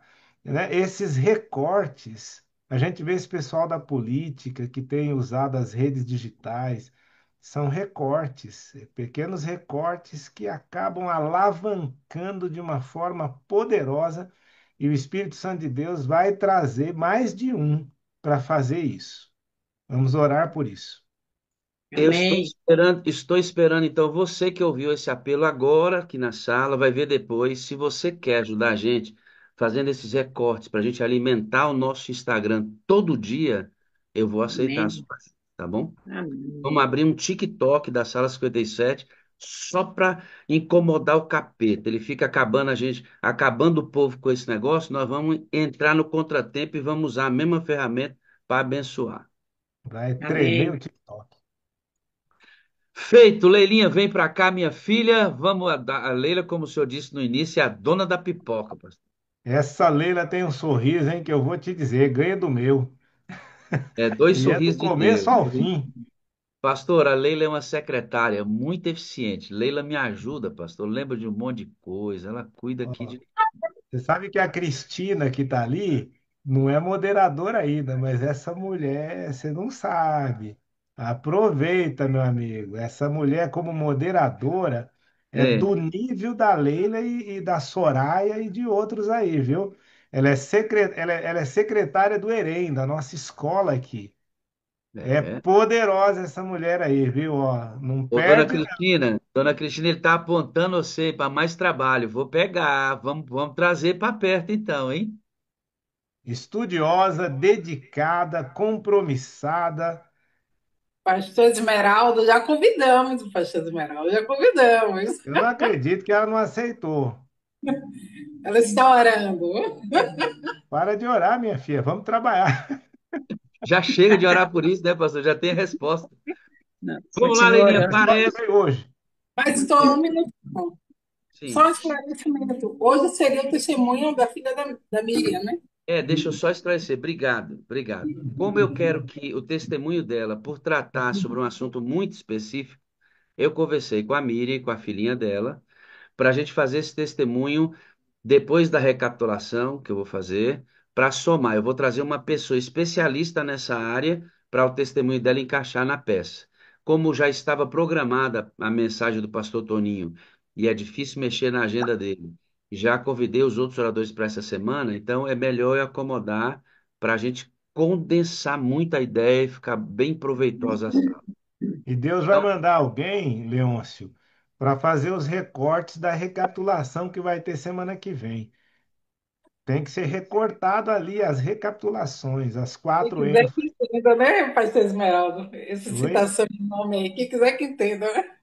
Né? Esses recortes, a gente vê esse pessoal da política que tem usado as redes digitais, são recortes, pequenos recortes que acabam alavancando de uma forma poderosa e o Espírito Santo de Deus vai trazer mais de um para fazer isso. Vamos orar por isso. eu Amém. estou esperando, então, você que ouviu esse apelo agora aqui na sala, vai ver depois. Se você quer ajudar a gente fazendo esses recortes para a gente alimentar o nosso Instagram todo dia, eu vou aceitar a Amém. sua ajuda, tá bom? Amém. Vamos abrir um TikTok da Sala 57 só para incomodar o capeta. Ele fica acabando a gente, acabando o povo com esse negócio. Nós vamos entrar no contratempo e vamos usar a mesma ferramenta para abençoar. Vai tremer Amém. o TikTok. Feito, Leilinha, vem para cá, minha filha. Vamos a Leila, como o senhor disse no início, é a dona da pipoca, pastor. Essa Leila tem um sorriso, hein, que eu vou te dizer, ganha do meu. É dois E é do sorrisos de começo Deus. ao fim. Pastor, a Leila é uma secretária muito eficiente. Leila me ajuda, pastor. Lembra de um monte de coisa. Ela cuida aqui Ó, de. você sabe que a Cristina que tá ali não é moderadora ainda, mas essa mulher, você não sabe. Aproveita, meu amigo. Essa mulher, como moderadora, é É, do nível da Leila e da Soraya e de outros aí, viu? Ela é secretária do EREM, da nossa escola aqui. É é. poderosa essa mulher aí, viu? Ó, não Ô, perde. Dona Cristina, ele tá apontando você para mais trabalho. Vou pegar. Vamos trazer para perto então, hein? Estudiosa, dedicada, compromissada. Pastor Esmeralda, já convidamos o Pastor Esmeralda, já convidamos. Eu não acredito que ela não aceitou. Ela está orando. Para de orar, minha filha. Vamos trabalhar. Já chega de orar por isso, né, pastor? Já tem a resposta. Não, Vamos lá, continua Leilinha, A orando. resposta aparece. veio hoje. Mas só um minuto. Só Sim. um esclarecimento. Hoje seria o testemunho da filha da Miriam, né? Deixa eu só esclarecer. Obrigado, obrigado. Como eu quero que o testemunho dela, por tratar sobre um assunto muito específico, eu conversei com a Miriam, com a filhinha dela, para a gente fazer esse testemunho depois da recapitulação que eu vou fazer, para somar. Eu vou trazer uma pessoa especialista nessa área para o testemunho dela encaixar na peça. Como já estava programada a mensagem do pastor Toninho, e é difícil mexer na agenda dele, já convidei os outros oradores para essa semana, então é melhor eu acomodar para a gente condensar muito a ideia e ficar bem proveitosa a sala. E Deus vai Então, mandar alguém, Leôncio, para fazer os recortes da recapitulação que vai ter semana que vem. Tem que ser recortado ali as recapitulações, as Quem quatro quiser ênfases. que entenda, né, Pastor Esmeralda? Essa Oi? citação de nome aí. Quem quiser que entenda, né?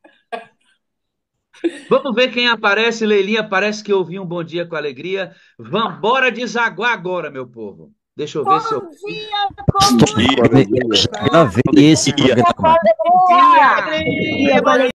vamos ver quem aparece, Leilinha. Parece que eu ouvi um bom dia com alegria. Vambora desaguar agora, meu povo. Deixa eu ver se eu. Bom dia, Com comunidade. alegria. Gravei esse programa. Bom dia. Dia com alegria.